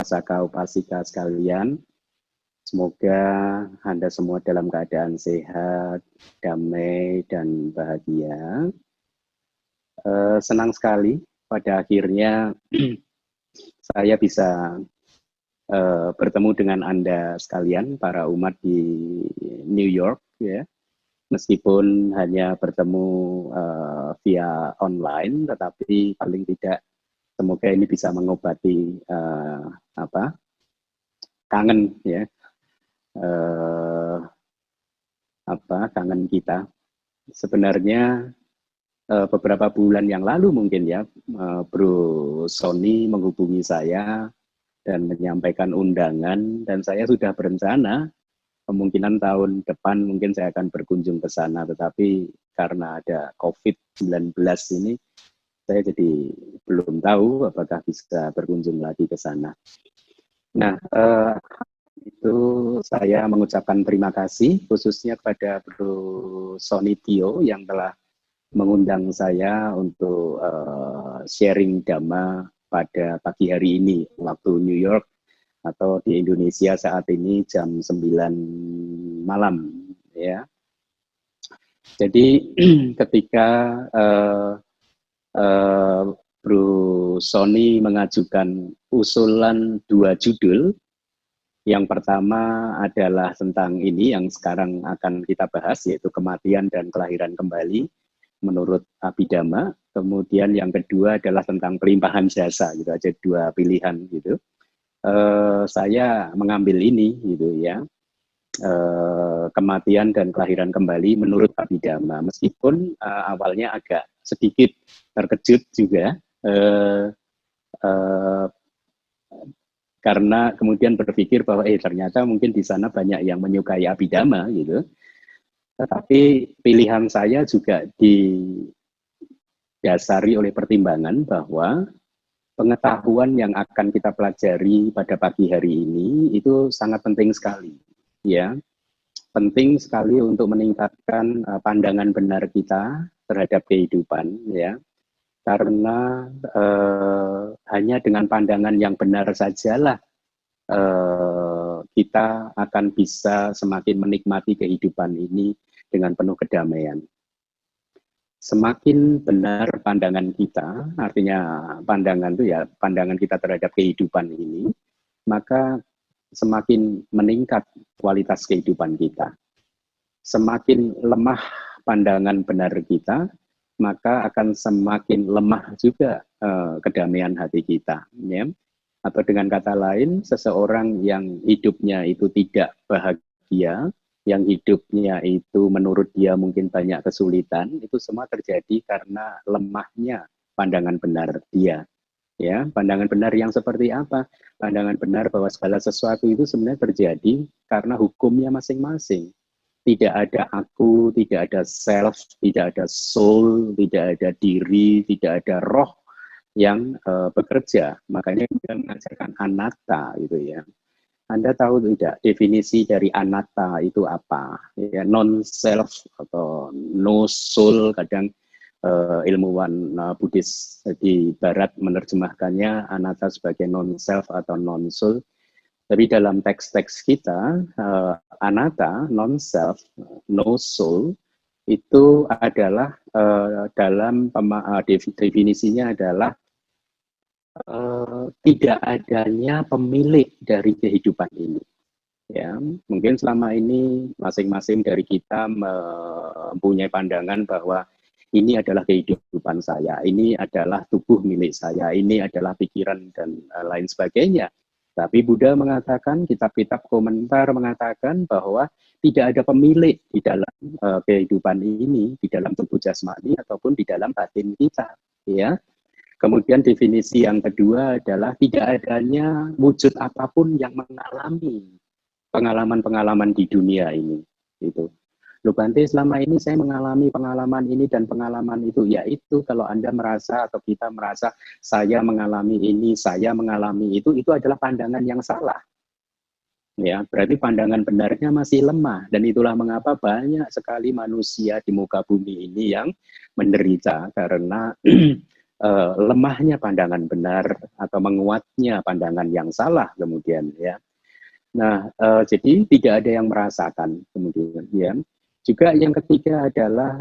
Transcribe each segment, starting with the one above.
Upasaka Upasika sekalian. Semoga Anda semua dalam keadaan sehat, damai, dan bahagia. Senang sekali pada akhirnya saya bisa bertemu dengan Anda sekalian, para umat di New York, ya. Meskipun hanya bertemu via online, tetapi paling tidak semoga ini bisa mengobati kangen, ya, kangen kita. Sebenarnya beberapa bulan yang lalu mungkin ya, Bro Sony menghubungi saya dan menyampaikan undangan, dan saya sudah berencana kemungkinan tahun depan mungkin saya akan berkunjung ke sana, tetapi karena ada COVID-19 ini, saya jadi belum tahu apakah bisa berkunjung lagi ke sana. Nah, itu saya mengucapkan terima kasih khususnya kepada Bro Sony Tio yang telah mengundang saya untuk sharing Dhamma pada pagi hari ini waktu New York, atau di Indonesia saat ini jam 9 malam, ya. Jadi ketika Bro Sony mengajukan usulan 2 judul, yang pertama adalah tentang ini yang sekarang akan kita bahas, yaitu kematian dan kelahiran kembali menurut Abhidhamma. Kemudian yang kedua adalah tentang pelimpahan jasa, gitu aja, 2 pilihan gitu. Saya mengambil ini gitu ya, kematian dan kelahiran kembali menurut Abhidhamma, meskipun awalnya agak sedikit terkejut juga karena kemudian berpikir bahwa ternyata mungkin di sana banyak yang menyukai Abhidhamma gitu. Tetapi pilihan saya juga didasari oleh pertimbangan bahwa pengetahuan yang akan kita pelajari pada pagi hari ini itu sangat penting sekali, ya. Penting sekali untuk meningkatkan pandangan benar kita terhadap kehidupan, ya. Karena hanya dengan pandangan yang benar sajalah kita akan bisa semakin menikmati kehidupan ini dengan penuh kedamaian. Semakin benar pandangan kita, artinya pandangan itu ya pandangan kita terhadap kehidupan ini, maka semakin meningkat kualitas kehidupan kita. Semakin lemah pandangan benar kita, maka akan semakin lemah juga kedamaian hati kita, ya. Atau dengan kata lain, seseorang yang hidupnya itu tidak bahagia, yang hidupnya itu menurut dia mungkin banyak kesulitan, itu semua terjadi karena lemahnya pandangan benar dia. Ya, pandangan benar yang seperti apa? Pandangan benar bahwa segala sesuatu itu sebenarnya terjadi karena hukumnya masing-masing. Tidak ada aku, tidak ada self, tidak ada soul, tidak ada diri, tidak ada roh yang bekerja. Makanya kita mengajarkan anatta itu ya. Anda tahu tidak definisi dari anatta itu apa? Ya, non self atau no soul, kadang ilmuwan Buddhis di barat menerjemahkannya anatta sebagai non self atau non soul. Tapi dalam teks-teks kita anatta, non self, no soul itu adalah dalam definisinya adalah tidak adanya pemilik dari kehidupan ini. Ya, mungkin selama ini masing-masing dari kita mempunyai pandangan bahwa ini adalah kehidupan saya, ini adalah tubuh milik saya, ini adalah pikiran dan lain sebagainya. Tapi Buddha mengatakan, kitab-kitab komentar mengatakan bahwa tidak ada pemilik di dalam kehidupan ini, di dalam tubuh jasmani ataupun di dalam batin kita. Ya. Kemudian definisi yang kedua adalah tidak adanya wujud apapun yang mengalami pengalaman-pengalaman di dunia ini. Itu. Loh Bante, selama ini saya mengalami pengalaman ini dan pengalaman itu. Yaitu kalau Anda merasa atau kita merasa saya mengalami ini, saya mengalami itu adalah pandangan yang salah. Ya, berarti pandangan benarnya masih lemah, dan itulah mengapa banyak sekali manusia di muka bumi ini yang menderita karena lemahnya pandangan benar atau menguatnya pandangan yang salah kemudian ya. Nah, jadi tidak ada yang merasakan kemudian ya. Juga yang ketiga adalah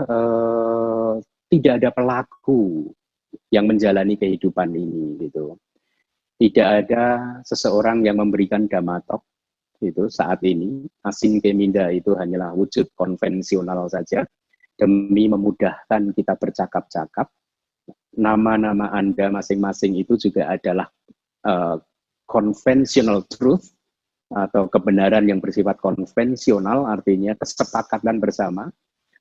tidak ada pelaku yang menjalani kehidupan ini gitu. Tidak ada seseorang yang memberikan damatok itu saat ini. Asing Keminda itu hanyalah wujud konvensional saja demi memudahkan kita bercakap-cakap. Nama-nama Anda masing-masing itu juga adalah conventional truth atau kebenaran yang bersifat konvensional, artinya kesepakatan bersama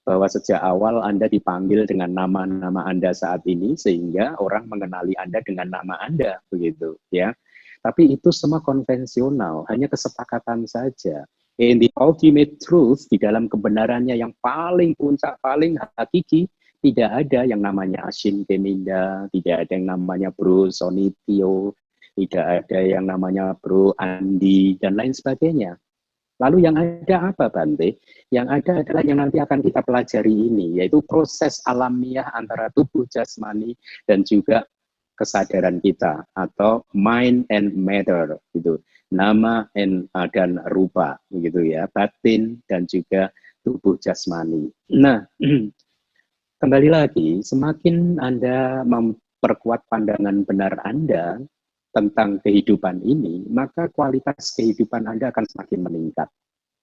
bahwa sejak awal Anda dipanggil dengan nama-nama Anda saat ini sehingga orang mengenali Anda dengan nama Anda begitu ya. Tapi itu semua konvensional, hanya kesepakatan saja. In the ultimate truth, di dalam kebenarannya yang paling puncak, paling hakiki, tidak ada yang namanya Ashin Keminda, tidak ada yang namanya Bro Sonitio, tidak ada yang namanya Bro Andi, dan lain sebagainya. Lalu yang ada apa, Bante? Yang ada adalah yang nanti akan kita pelajari ini, yaitu proses alamiah antara tubuh jasmani dan juga kesadaran kita, atau mind and matter, gitu. Nama dan rupa, begitu ya, batin dan juga tubuh jasmani. Nah, kembali lagi, semakin Anda memperkuat pandangan benar Anda tentang kehidupan ini, maka kualitas kehidupan Anda akan semakin meningkat.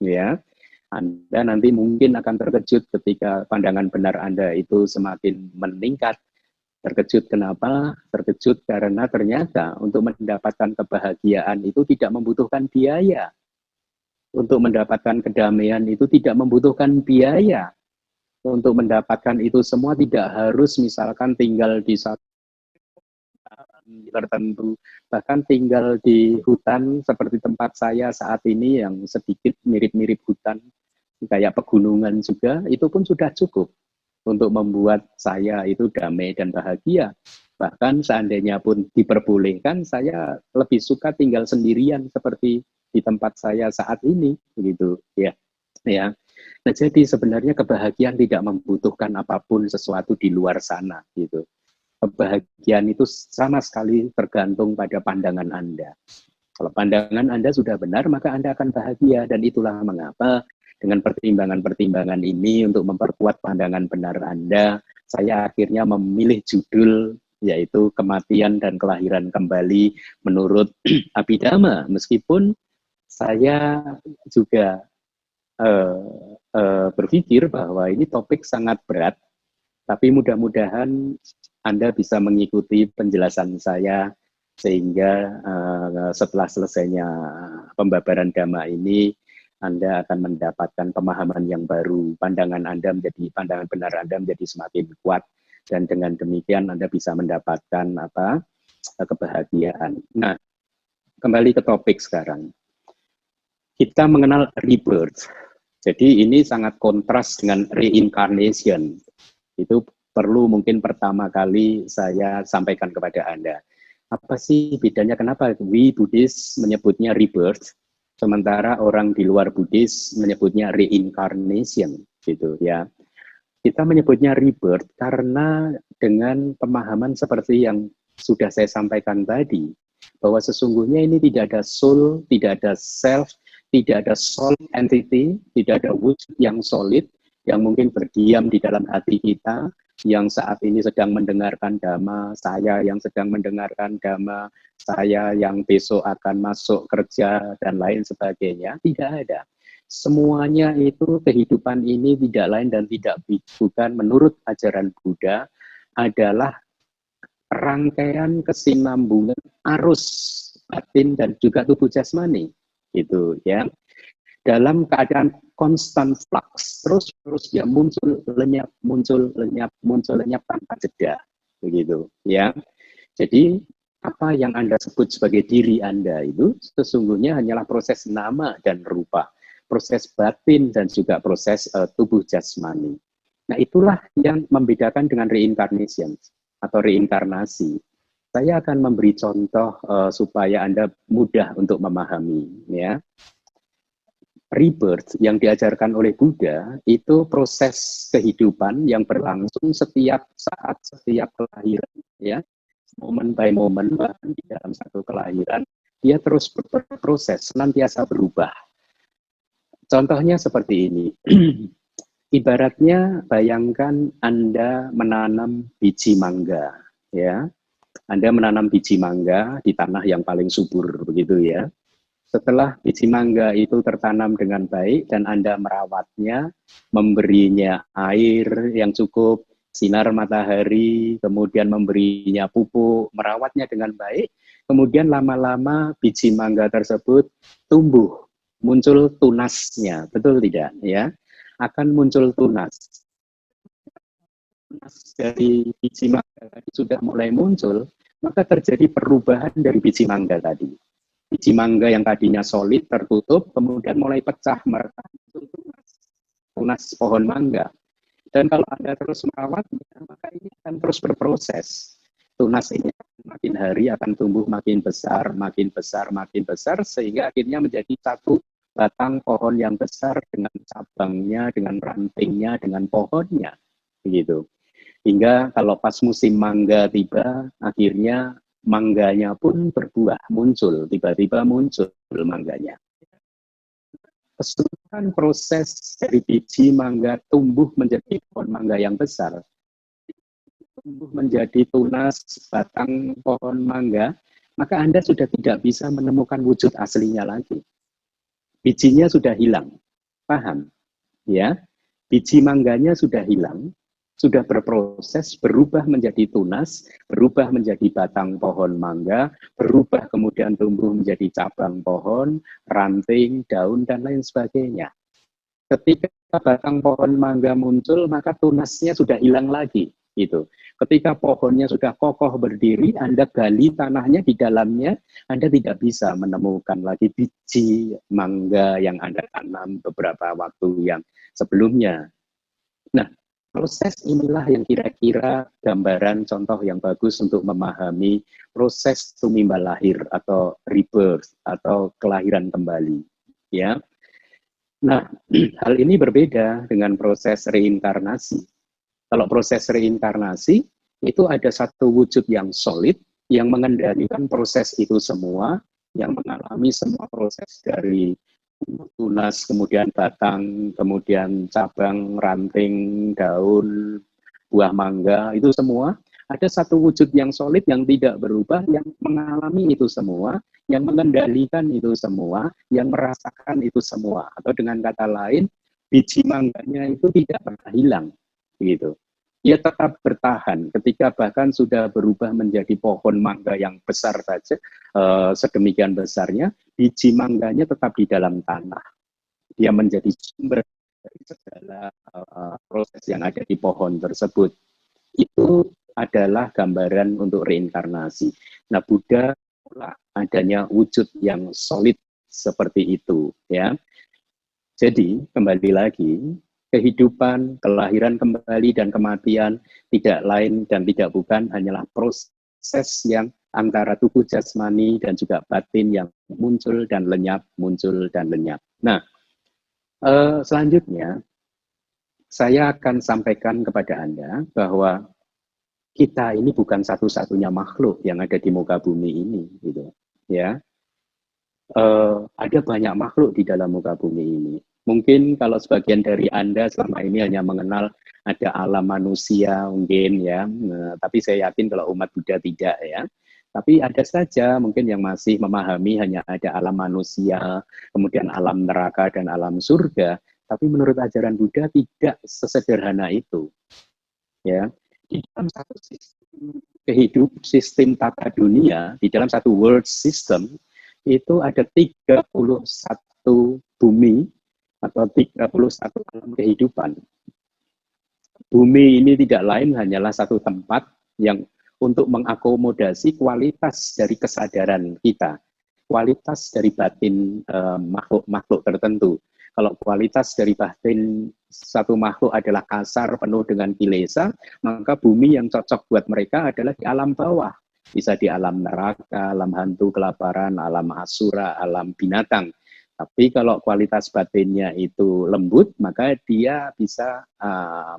Ya, Anda nanti mungkin akan terkejut ketika pandangan benar Anda itu semakin meningkat. Terkejut kenapa? Terkejut karena ternyata untuk mendapatkan kebahagiaan itu tidak membutuhkan biaya. Untuk mendapatkan kedamaian itu tidak membutuhkan biaya. Untuk mendapatkan itu semua tidak harus misalkan tinggal di satu tertentu, bahkan tinggal di hutan seperti tempat saya saat ini yang sedikit mirip-mirip hutan, kayak pegunungan juga, itu pun sudah cukup untuk membuat saya itu damai dan bahagia. Bahkan seandainya pun diperbolehkan, saya lebih suka tinggal sendirian seperti di tempat saya saat ini, begitu ya. Ya. Nah, jadi sebenarnya kebahagiaan tidak membutuhkan apapun sesuatu di luar sana, gitu. Kebahagiaan itu sama sekali tergantung pada pandangan Anda. Kalau pandangan Anda sudah benar, maka Anda akan bahagia, dan itulah mengapa dengan pertimbangan-pertimbangan ini untuk memperkuat pandangan benar Anda, saya akhirnya memilih judul yaitu Kematian dan Kelahiran Kembali menurut Abhidhamma, meskipun saya juga berpikir bahwa ini topik sangat berat, tapi mudah-mudahan Anda bisa mengikuti penjelasan saya sehingga setelah selesainya pembabaran Dhamma ini, Anda akan mendapatkan pemahaman yang baru, pandangan benar Anda menjadi semakin kuat, dan dengan demikian Anda bisa mendapatkan kebahagiaan. Nah, kembali ke topik sekarang. Kita mengenal rebirth. Jadi ini sangat kontras dengan reincarnation. Itu perlu mungkin pertama kali saya sampaikan kepada Anda. Apa sih bedanya, kenapa we Buddhis menyebutnya rebirth, sementara orang di luar Buddhis menyebutnya reincarnation, gitu ya. Kita menyebutnya rebirth karena dengan pemahaman seperti yang sudah saya sampaikan tadi, bahwa sesungguhnya ini tidak ada soul, tidak ada self, tidak ada soul entity, tidak ada wujud yang solid, yang mungkin berdiam di dalam hati kita, yang saat ini sedang mendengarkan Dhamma, saya yang sedang mendengarkan Dhamma, saya yang besok akan masuk kerja, dan lain sebagainya. Tidak ada. Semuanya itu, kehidupan ini tidak lain dan bukan menurut ajaran Buddha, adalah rangkaian kesinambungan arus batin dan juga tubuh jasmani, gitu ya, dalam keadaan konstan flux, terus dia muncul lenyap, muncul lenyap tanpa jeda, begitu ya. Jadi apa yang Anda sebut sebagai diri Anda itu sesungguhnya hanyalah proses nama dan rupa, proses batin dan juga proses tubuh jasmani. Nah, itulah yang membedakan dengan reincarnation atau reinkarnasi. Saya akan memberi contoh supaya Anda mudah untuk memahami, ya. rebirth yang diajarkan oleh Buddha itu proses kehidupan yang berlangsung setiap saat, setiap kelahiran, ya, momen by momen, bahkan di dalam satu kelahiran dia terus berproses, senantiasa berubah. Contohnya seperti ini. Ibaratnya bayangkan Anda menanam biji mangga, ya. Anda menanam biji mangga di tanah yang paling subur, begitu ya. Setelah biji mangga itu tertanam dengan baik dan Anda merawatnya, memberinya air yang cukup, sinar matahari, kemudian memberinya pupuk, merawatnya dengan baik, kemudian lama-lama biji mangga tersebut tumbuh, muncul tunasnya, betul tidak? Ya, akan muncul tunas. Tunas dari biji mangga tadi sudah mulai muncul, maka terjadi perubahan dari biji mangga tadi. Biji mangga yang tadinya solid, tertutup, kemudian mulai pecah, meretak, tunas pohon mangga. Dan kalau Anda terus merawatnya, maka ini akan terus berproses. Tunas ini makin hari akan tumbuh makin besar, makin besar, makin besar, sehingga akhirnya menjadi satu batang pohon yang besar dengan cabangnya, dengan rantingnya, dengan pohonnya. Begitu. Hingga kalau pas musim mangga tiba, akhirnya mangganya pun berbuah, muncul, tiba-tiba muncul mangganya. Keseluruhan proses dari biji mangga tumbuh menjadi pohon mangga yang besar, tumbuh menjadi tunas batang pohon mangga, maka Anda sudah tidak bisa menemukan wujud aslinya lagi. Bijinya sudah hilang, paham? Ya, biji mangganya sudah hilang, sudah berproses, berubah menjadi tunas, berubah menjadi batang pohon mangga, berubah kemudian tumbuh menjadi cabang pohon, ranting, daun, dan lain sebagainya. Ketika batang pohon mangga muncul, maka tunasnya sudah hilang lagi. Gitu. Ketika pohonnya sudah kokoh berdiri, Anda gali tanahnya di dalamnya, Anda tidak bisa menemukan lagi biji mangga yang Anda tanam beberapa waktu yang sebelumnya. Nah, proses inilah yang kira-kira gambaran contoh yang bagus untuk memahami proses tumimbal lahir atau rebirth atau kelahiran kembali. Ya. Nah, hal ini berbeda dengan proses reinkarnasi. Kalau proses reinkarnasi, itu ada satu wujud yang solid, yang mengendalikan proses itu semua, yang mengalami semua proses dari tunas, kemudian batang, kemudian cabang, ranting, daun, buah mangga, itu semua. Ada satu wujud yang solid, yang tidak berubah, yang mengalami itu semua, yang mengendalikan itu semua, yang merasakan itu semua. Atau dengan kata lain, biji mangganya itu tidak pernah hilang. Gitu. Ia tetap bertahan ketika bahkan sudah berubah menjadi pohon mangga yang besar saja, sedemikian besarnya, biji mangganya tetap di dalam tanah. Dia menjadi sumber dari segala proses yang ada di pohon tersebut. Itu adalah gambaran untuk reinkarnasi. Nah, Buddha adanya wujud yang solid seperti itu, ya. Jadi, kembali lagi, kehidupan, kelahiran kembali, dan kematian tidak lain dan tidak bukan hanyalah proses yang antara tubuh jasmani dan juga batin yang muncul dan lenyap, muncul dan lenyap. Nah, selanjutnya, saya akan sampaikan kepada Anda bahwa kita ini bukan satu-satunya makhluk yang ada di muka bumi ini, gitu. Ya, ada banyak makhluk di dalam muka bumi ini. Mungkin kalau sebagian dari Anda selama ini hanya mengenal ada alam manusia mungkin ya, tapi saya yakin kalau umat Buddha tidak ya. Tapi ada saja mungkin yang masih memahami hanya ada alam manusia, kemudian alam neraka dan alam surga. Tapi menurut ajaran Buddha tidak sesederhana itu. Ya, di dalam satu sistem kehidupan, sistem tata dunia, di dalam satu world system, itu ada 31 bumi atau 31 alam kehidupan. Bumi ini tidak lain hanyalah satu tempat yang untuk mengakomodasi kualitas dari kesadaran kita, kualitas dari batin makhluk-makhluk tertentu. Kalau kualitas dari batin satu makhluk adalah kasar, penuh dengan kilesa, maka bumi yang cocok buat mereka adalah di alam bawah. Bisa di alam neraka, alam hantu, kelaparan, alam asura, alam binatang. Tapi kalau kualitas batinnya itu lembut, maka dia bisa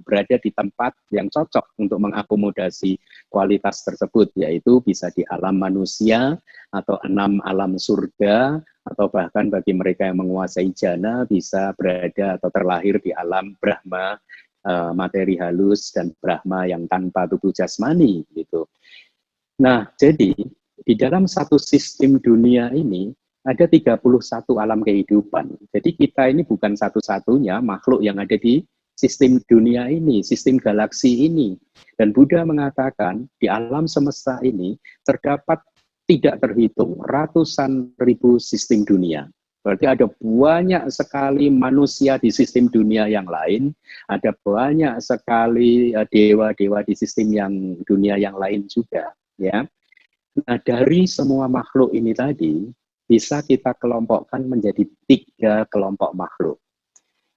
berada di tempat yang cocok untuk mengakomodasi kualitas tersebut, yaitu bisa di alam manusia, atau 6 alam surga, atau bahkan bagi mereka yang menguasai jana, bisa berada atau terlahir di alam Brahma, materi halus, dan Brahma yang tanpa tubuh jasmani. Gitu. Nah, jadi di dalam satu sistem dunia ini, ada 31 alam kehidupan. Jadi kita ini bukan satu-satunya makhluk yang ada di sistem dunia ini, sistem galaksi ini. Dan Buddha mengatakan di alam semesta ini terdapat tidak terhitung ratusan ribu sistem dunia. Berarti ada banyak sekali manusia di sistem dunia yang lain, ada banyak sekali dewa-dewa di sistem yang dunia yang lain juga, ya. Nah, dari semua makhluk ini tadi, bisa kita kelompokkan menjadi 3 kelompok makhluk.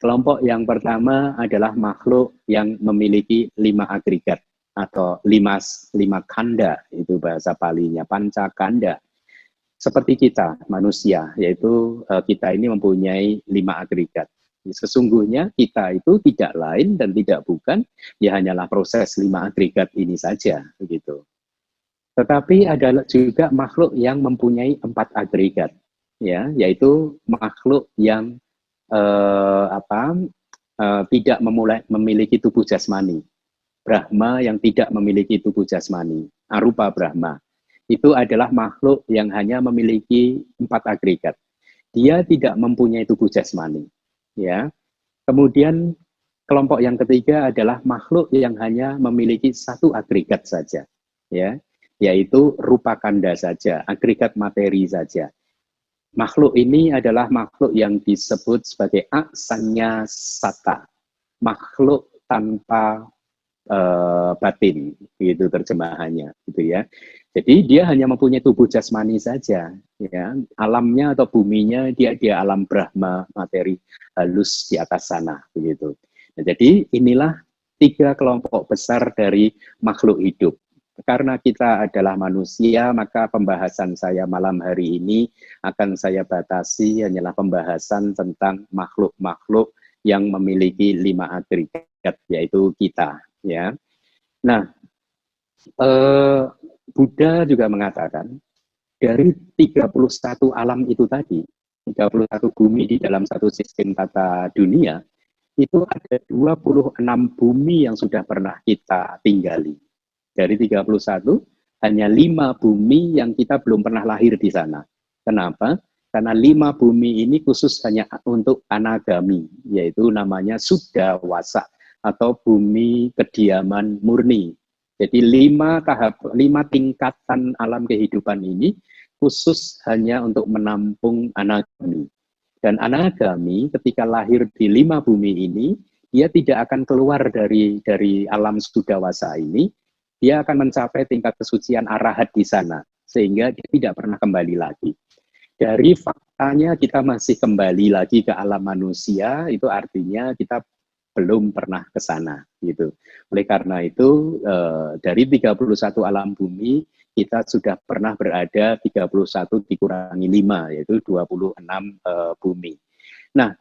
Kelompok yang pertama adalah makhluk yang memiliki 5 agregat, atau 5 kanda, itu bahasa Palinya, panca kanda. Seperti kita, manusia, yaitu kita ini mempunyai 5 agregat. Sesungguhnya kita itu tidak lain dan tidak bukan, ya hanyalah proses 5 agregat ini saja, begitu. Tetapi ada juga makhluk yang mempunyai 4 agregat, ya, yaitu makhluk yang tidak memiliki tubuh jasmani. Brahma yang tidak memiliki tubuh jasmani, arupa Brahma. Itu adalah makhluk yang hanya memiliki 4 agregat. Dia tidak mempunyai tubuh jasmani, ya. Kemudian kelompok yang ketiga adalah makhluk yang hanya memiliki 1 agregat saja, ya, yaitu rupa kanda saja, agregat materi saja. Makhluk ini adalah makhluk yang disebut sebagai asanya sata, makhluk tanpa batin, gitu terjemahannya, gitu ya. Jadi dia hanya mempunyai tubuh jasmani saja, ya. Alamnya atau buminya dia alam Brahma, materi halus di atas sana, begitu. Nah, jadi inilah 3 kelompok besar dari makhluk hidup. Karena kita adalah manusia, maka pembahasan saya malam hari ini akan saya batasi hanyalah pembahasan tentang makhluk-makhluk yang memiliki 5 agregat, yaitu kita, ya. Nah, Buddha juga mengatakan dari 31 alam itu tadi, 31 bumi di dalam satu sistem tata dunia, itu ada 26 bumi yang sudah pernah kita tinggali. Dari 31, hanya 5 bumi yang kita belum pernah lahir di sana. Kenapa? Karena 5 bumi ini khusus hanya untuk anagami, yaitu namanya Sudawasa, atau bumi kediaman murni. Jadi 5 tingkatan alam kehidupan ini khusus hanya untuk menampung anagami. Dan anagami ketika lahir di 5 bumi ini, dia tidak akan keluar dari alam Sudawasa ini. Dia akan mencapai tingkat kesucian arahat di sana, sehingga dia tidak pernah kembali lagi. Dari faktanya kita masih kembali lagi ke alam manusia, itu artinya kita belum pernah ke sana, gitu. Oleh karena itu, dari 31 alam bumi, kita sudah pernah berada 31 dikurangi 5, yaitu 26 bumi. Nah,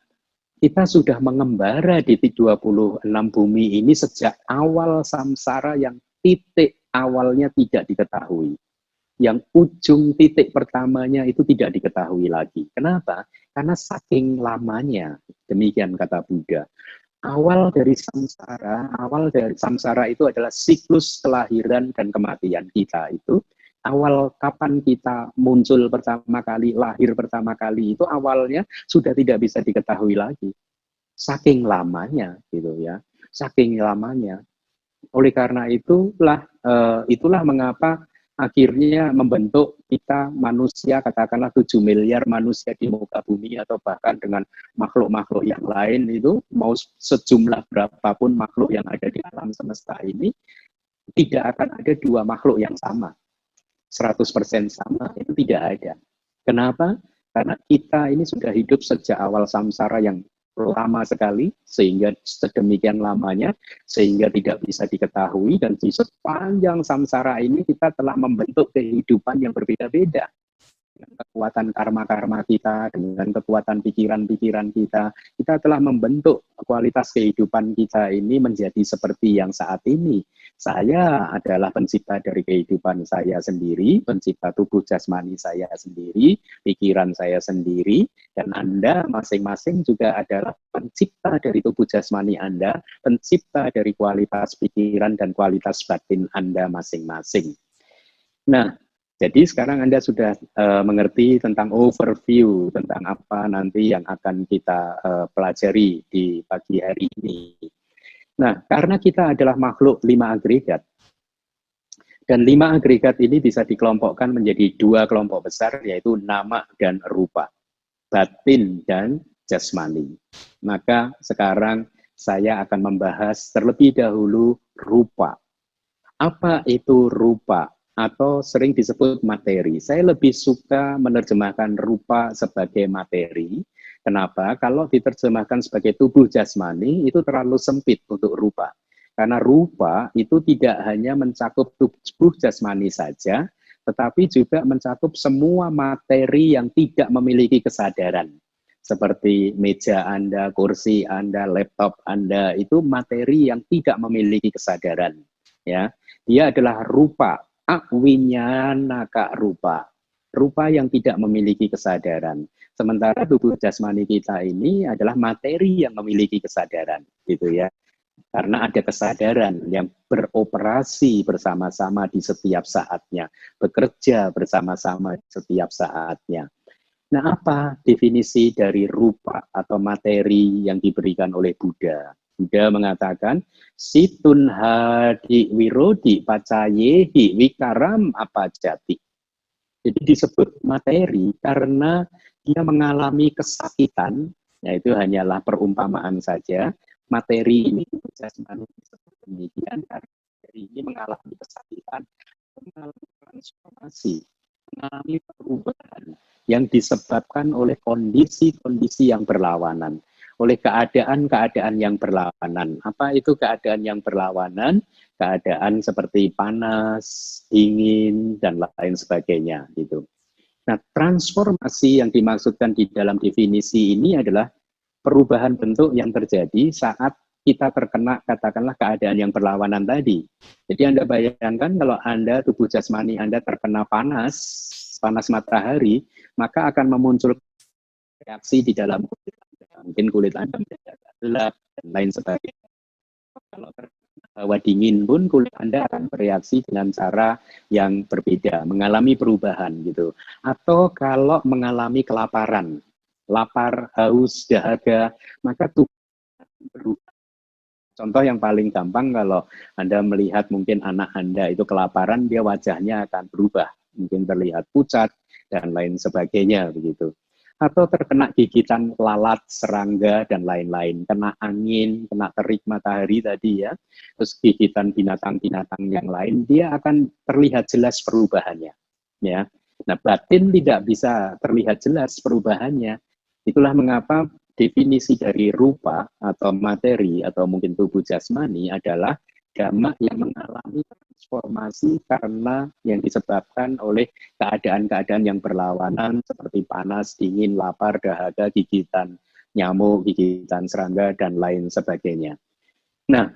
kita sudah mengembara di 26 bumi ini sejak awal samsara yang titik awalnya tidak diketahui. Yang ujung titik pertamanya itu tidak diketahui lagi. Kenapa? Karena saking lamanya, demikian kata Buddha. Awal dari samsara itu adalah siklus kelahiran dan kematian kita itu. Awal kapan kita muncul pertama kali, lahir pertama kali, itu awalnya sudah tidak bisa diketahui lagi. Saking lamanya, gitu ya. Saking lamanya. Oleh karena itulah mengapa akhirnya membentuk kita manusia, katakanlah 7 miliar manusia di muka bumi, atau bahkan dengan makhluk-makhluk yang lain itu, mau sejumlah berapapun makhluk yang ada di alam semesta ini, tidak akan ada 2 makhluk yang sama. 100% sama, itu tidak ada. Kenapa? Karena kita ini sudah hidup sejak awal samsara yang lama sekali, sehingga sedemikian lamanya, sehingga tidak bisa diketahui, dan di sepanjang samsara ini kita telah membentuk kehidupan yang berbeda-beda. kekuatan karma-karma kita, dengan kekuatan pikiran-pikiran kita, kita telah membentuk kualitas kehidupan kita ini menjadi seperti yang saat ini. Saya adalah pencipta dari kehidupan saya sendiri, pencipta tubuh jasmani saya sendiri, pikiran saya sendiri, dan Anda masing-masing juga adalah pencipta dari tubuh jasmani Anda, pencipta dari kualitas pikiran dan kualitas batin Anda masing-masing. Nah, jadi sekarang Anda sudah mengerti tentang overview, tentang apa nanti yang akan kita pelajari di pagi hari ini. Nah, karena kita adalah makhluk 5 agregat, dan 5 agregat ini bisa dikelompokkan menjadi 2 kelompok besar, yaitu nama dan rupa, batin dan jasmani. Maka sekarang saya akan membahas terlebih dahulu rupa. Apa itu rupa? Atau sering disebut materi. Saya lebih suka menerjemahkan rupa sebagai materi. Kenapa? Kalau diterjemahkan sebagai tubuh jasmani, itu terlalu sempit untuk rupa. Karena rupa itu tidak hanya mencakup tubuh jasmani saja, tetapi juga mencakup semua materi yang tidak memiliki kesadaran. Seperti meja Anda, kursi Anda, laptop Anda, itu materi yang tidak memiliki kesadaran. Ya, dia adalah rupa. Awinyana rupa, rupa yang tidak memiliki kesadaran. Sementara tubuh jasmani kita ini adalah materi yang memiliki kesadaran, gitu ya. Karena ada kesadaran yang beroperasi bersama-sama di setiap saatnya, bekerja bersama-sama di setiap saatnya. Nah, apa definisi dari rupa atau materi yang diberikan oleh Buddha? Buddha mengatakan, situn hadi wirodi pacayehi wikaram apajati. Jadi disebut materi karena dia mengalami kesakitan, yaitu hanyalah perumpamaan saja. Materi ini jasmani disebut demikian karena materi ini mengalami kesakitan, mengalami transformasi, mengalami perubahan yang disebabkan oleh kondisi-kondisi yang berlawanan, oleh keadaan-keadaan yang berlawanan. Apa itu keadaan yang berlawanan? Keadaan seperti panas, dingin, dan lain sebagainya. Gitu. Nah, transformasi yang dimaksudkan di dalam definisi ini adalah perubahan bentuk yang terjadi saat kita terkena, katakanlah, keadaan yang berlawanan tadi. Jadi Anda bayangkan kalau Anda, tubuh jasmani Anda terkena panas, panas matahari, maka akan memunculkan reaksi di dalam kulit Anda. Mungkin kulit Anda mendadak gelap, dan lain sebagainya. Kalau terbawa dingin pun kulit Anda akan bereaksi dengan cara yang berbeda, mengalami perubahan gitu. Atau kalau mengalami kelaparan, lapar, haus, dahaga, maka tubuh berubah. Contoh yang paling gampang kalau Anda melihat mungkin anak Anda itu kelaparan, dia wajahnya akan berubah, mungkin terlihat pucat dan lain sebagainya begitu. Atau terkena gigitan lalat, serangga dan lain-lain, kena angin, kena terik matahari tadi ya, terus gigitan binatang-binatang yang lain, dia akan terlihat jelas perubahannya. Ya, nah batin tidak bisa terlihat jelas perubahannya. Itulah mengapa definisi dari rupa atau materi atau mungkin tubuh jasmani adalah dhamma yang mengalami transformasi karena yang disebabkan oleh keadaan-keadaan yang berlawanan seperti panas, dingin, lapar, dahaga, gigitan nyamuk, gigitan serangga, dan lain sebagainya. Nah,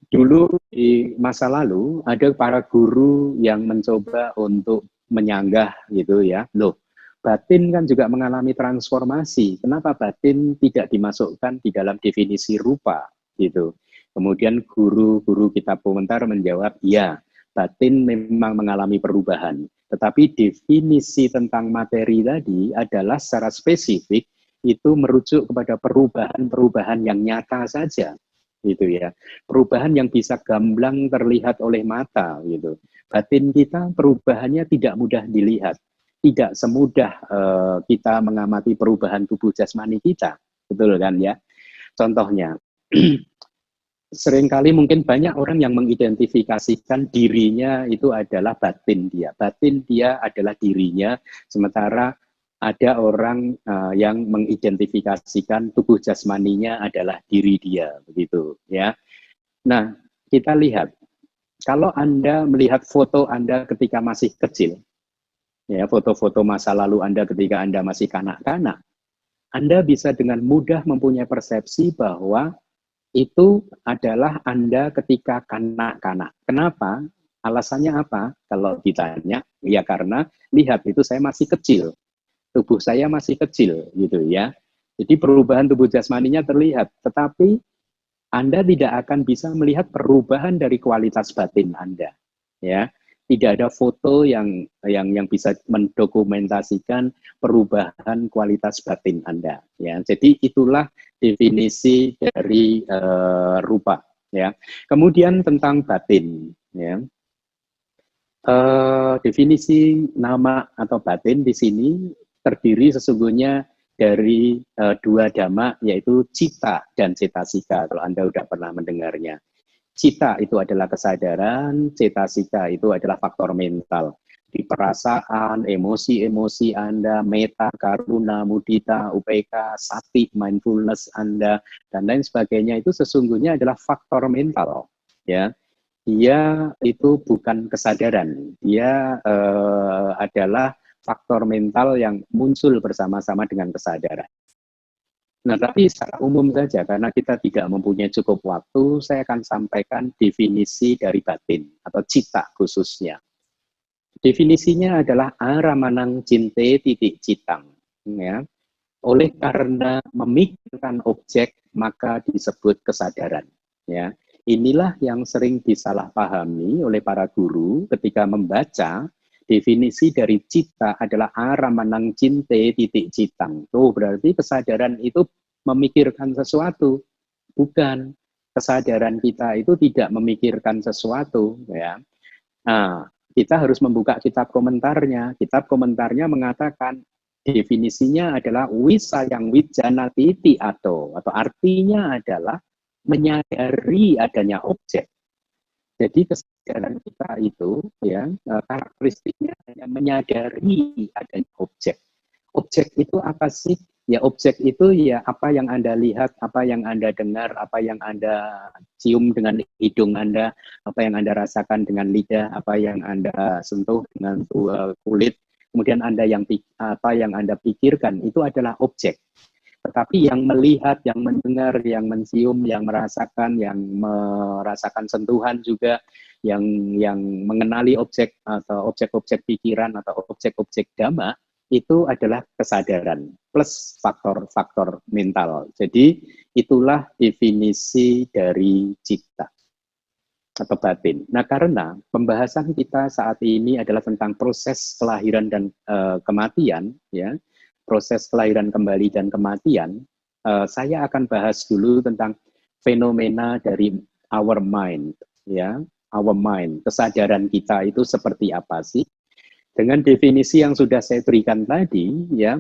dulu di masa lalu ada para guru yang mencoba untuk menyanggah gitu ya, loh batin kan juga mengalami transformasi. Kenapa batin tidak dimasukkan di dalam definisi rupa gitu? Kemudian guru-guru kitab komentar menjawab, ya, batin memang mengalami perubahan. Tetapi definisi tentang materi tadi adalah secara spesifik itu merujuk kepada perubahan-perubahan yang nyata saja, gitu ya. Perubahan yang bisa gamblang terlihat oleh mata, gitu. Batin kita perubahannya tidak mudah dilihat. Tidak semudah kita mengamati perubahan tubuh jasmani kita, betul kan ya? Contohnya, seringkali mungkin banyak orang yang mengidentifikasikan dirinya itu adalah batin dia. Batin dia adalah dirinya, sementara ada orang yang mengidentifikasikan tubuh jasmaninya adalah diri dia, begitu ya. Nah, kita lihat, kalau Anda melihat foto Anda ketika masih kecil, ya, foto-foto masa lalu Anda ketika Anda masih kanak-kanak, Anda bisa dengan mudah mempunyai persepsi bahwa itu adalah Anda ketika kanak-kanak. Kenapa? Alasannya apa? Kalau ditanya, ya karena lihat itu saya masih kecil, tubuh saya masih kecil gitu ya. Jadi perubahan tubuh jasmaninya terlihat, tetapi Anda tidak akan bisa melihat perubahan dari kualitas batin Anda. Ya, tidak ada foto yang bisa mendokumentasikan perubahan kualitas batin Anda. Ya, jadi itulah definisi dari rupa. Ya, kemudian tentang batin. Ya, definisi nama atau batin di sini terdiri sesungguhnya dari dua dhamma, yaitu cita dan cetasika, kalau Anda sudah pernah mendengarnya. Cita itu adalah kesadaran, cetasika itu adalah faktor mental. Di perasaan, emosi-emosi Anda, meta, karuna, mudita, upeka, sati, mindfulness Anda, dan lain sebagainya itu sesungguhnya adalah faktor mental. Ya, dia itu bukan kesadaran, dia adalah faktor mental yang muncul bersama-sama dengan kesadaran. Nah, tapi secara umum saja, karena kita tidak mempunyai cukup waktu, saya akan sampaikan definisi dari batin, atau cita khususnya. Definisinya adalah aramanang cinte titik citang. Ya. Oleh karena memikirkan objek, maka disebut kesadaran. Ya. Inilah yang sering disalahpahami oleh para guru ketika membaca definisi dari cita adalah aramanang cinte titik citang. Oh, berarti kesadaran itu memikirkan sesuatu. Bukan. Kesadaran kita itu tidak memikirkan sesuatu. Ya. Nah, kita harus membuka kitab komentarnya. Kitab komentarnya mengatakan definisinya adalah wisayang wijana titi atau artinya adalah menyadari adanya objek. Jadi kesadaran kita itu ya karakteristiknya hanya menyadari adanya objek. Objek itu apa sih? Ya objek itu ya apa yang Anda lihat, apa yang Anda dengar, apa yang Anda cium dengan hidung Anda, apa yang Anda rasakan dengan lidah, apa yang Anda sentuh dengan kulit, kemudian Anda apa yang Anda pikirkan itu adalah objek. Tetapi yang melihat, yang mendengar, yang mencium, yang merasakan sentuhan juga, yang mengenali objek atau objek-objek pikiran atau objek-objek dhamma, itu adalah kesadaran plus faktor-faktor mental. Jadi itulah definisi dari cita atau batin. Nah, karena pembahasan kita saat ini adalah tentang proses kelahiran dan kematian, ya, proses kelahiran kembali dan kematian, saya akan bahas dulu tentang fenomena dari our mind, ya, our mind, kesadaran kita itu seperti apa sih? Dengan definisi yang sudah saya berikan tadi, ya,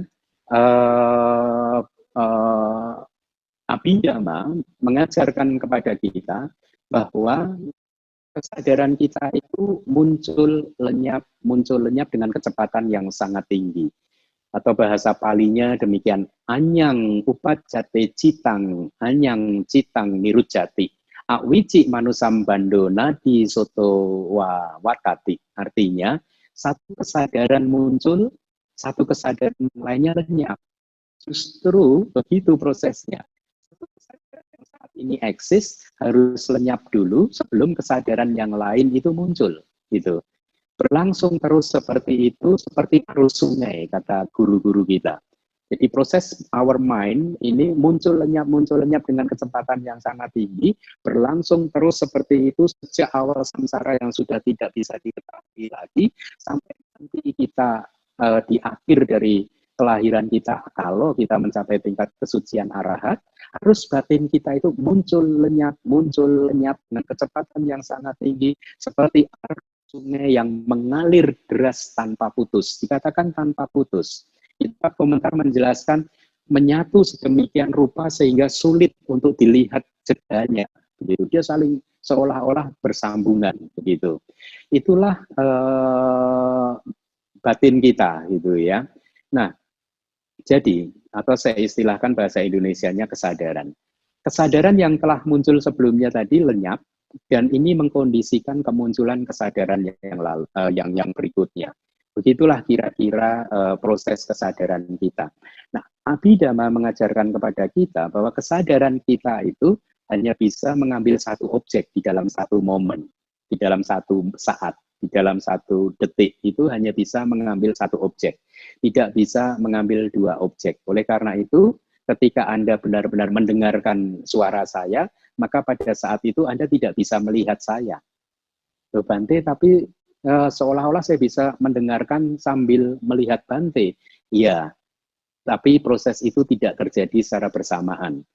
Abhidhamma mengajarkan kepada kita bahwa kesadaran kita itu muncul lenyap dengan kecepatan yang sangat tinggi. Atau bahasa palinya demikian, anyang upajate citang, anyang citang nirujati. Awici manusam bando nadi soto watati. Artinya, satu kesadaran muncul, satu kesadaran lainnya lenyap. Justru begitu prosesnya. Kesadaran yang saat ini eksis harus lenyap dulu sebelum kesadaran yang lain itu muncul. Gitu. Berlangsung terus seperti itu, seperti arus sungai, kata guru-guru kita. Jadi proses our mind ini muncul lenyap dengan kecepatan yang sangat tinggi, berlangsung terus seperti itu sejak awal samsara yang sudah tidak bisa diketahui lagi, sampai nanti kita di akhir dari kelahiran kita, kalau kita mencapai tingkat kesucian arahat, harus batin kita itu muncul lenyap dengan kecepatan yang sangat tinggi, seperti sungai yang mengalir deras tanpa putus. Dikatakan tanpa putus. Kitab komentar menjelaskan menyatu sedemikian rupa sehingga sulit untuk dilihat jedanya. Begitu. Dia saling seolah-olah bersambungan. Begitu. Itulah batin kita, gitu ya. Nah, jadi atau saya istilahkan bahasa Indonesianya kesadaran. Kesadaran yang telah muncul sebelumnya tadi lenyap. Dan ini mengkondisikan kemunculan kesadaran yang berikutnya. Begitulah kira-kira proses kesadaran kita. Nah, Abhidhamma mengajarkan kepada kita bahwa kesadaran kita itu hanya bisa mengambil satu objek di dalam satu momen, di dalam satu saat, di dalam satu detik, itu hanya bisa mengambil satu objek, tidak bisa mengambil dua objek. Oleh karena itu, ketika Anda benar-benar mendengarkan suara saya, maka pada saat itu Anda tidak bisa melihat saya. Loh, Bante, tapi seolah-olah saya bisa mendengarkan sambil melihat Bante. Iya, tapi proses itu tidak terjadi secara bersamaan.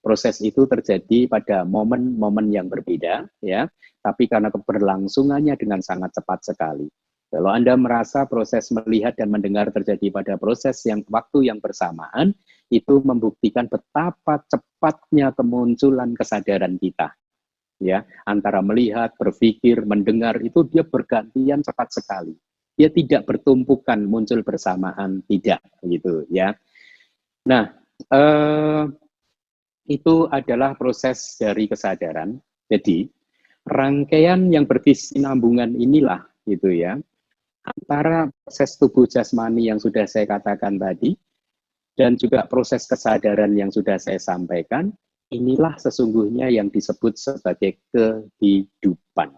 Proses itu terjadi pada momen-momen yang berbeda, ya. Tapi karena keberlangsungannya dengan sangat cepat sekali. Kalau Anda merasa proses melihat dan mendengar terjadi pada proses yang waktu yang bersamaan, itu membuktikan betapa cepatnya kemunculan kesadaran kita. Ya, antara melihat, berpikir, mendengar itu dia bergantian cepat sekali. Dia tidak bertumpukan muncul bersamaan, tidak gitu ya. Nah, itu adalah proses dari kesadaran. Jadi, rangkaian yang berkesinambungan inilah gitu ya, antara proses tubuh jasmani yang sudah saya katakan tadi dan juga proses kesadaran yang sudah saya sampaikan, inilah sesungguhnya yang disebut sebagai kehidupan.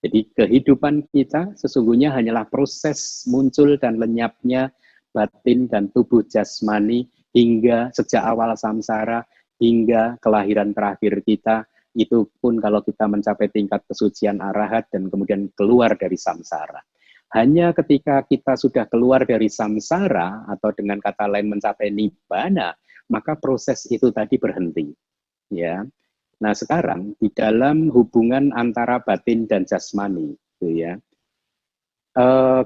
Jadi kehidupan kita sesungguhnya hanyalah proses muncul dan lenyapnya batin dan tubuh jasmani hingga sejak awal samsara hingga kelahiran terakhir kita, itu pun kalau kita mencapai tingkat kesucian arahat dan kemudian keluar dari samsara. Hanya ketika kita sudah keluar dari samsara atau dengan kata lain mencapai nibbana, maka proses itu tadi berhenti. Ya. Nah, sekarang di dalam hubungan antara batin dan jasmani, gitu ya.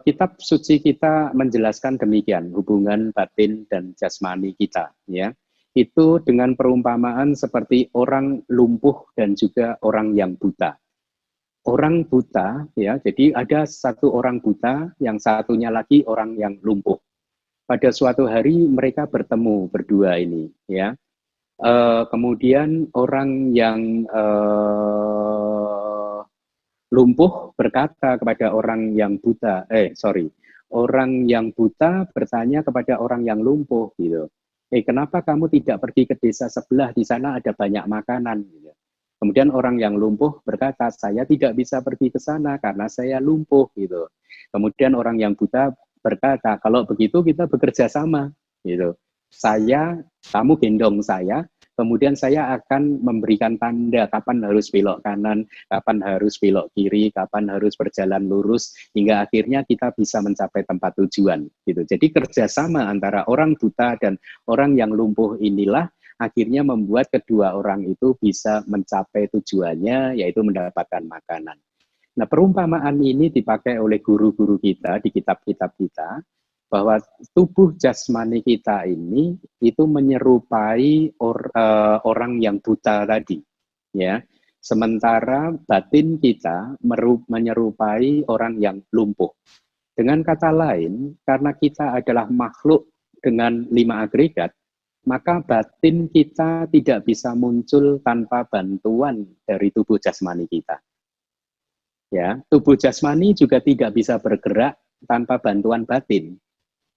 Kitab suci kita menjelaskan demikian hubungan batin dan jasmani kita, ya. Itu dengan perumpamaan seperti orang lumpuh dan juga orang yang buta. Orang buta, ya, jadi ada satu orang buta, yang satunya lagi orang yang lumpuh. Pada suatu hari mereka bertemu berdua ini, ya. Kemudian orang yang lumpuh berkata kepada orang yang buta, orang yang buta bertanya kepada orang yang lumpuh gitu. Kenapa kamu tidak pergi ke desa sebelah, di sana ada banyak makanan gitu. Kemudian orang yang lumpuh berkata, saya tidak bisa pergi ke sana karena saya lumpuh gitu. Kemudian orang yang buta berkata, kalau begitu kita bekerja sama gitu. Kamu gendong saya, kemudian saya akan memberikan tanda kapan harus belok kanan, kapan harus belok kiri, kapan harus berjalan lurus, hingga akhirnya kita bisa mencapai tempat tujuan. Gitu. Jadi kerjasama antara orang buta dan orang yang lumpuh inilah akhirnya membuat kedua orang itu bisa mencapai tujuannya, yaitu mendapatkan makanan. Nah, perumpamaan ini dipakai oleh guru-guru kita di kitab-kitab kita, bahwa tubuh jasmani kita ini itu menyerupai orang yang buta tadi, ya. Sementara batin kita menyerupai orang yang lumpuh. Dengan kata lain, karena kita adalah makhluk dengan 5 agregat, maka batin kita tidak bisa muncul tanpa bantuan dari tubuh jasmani kita. Ya, tubuh jasmani juga tidak bisa bergerak tanpa bantuan batin.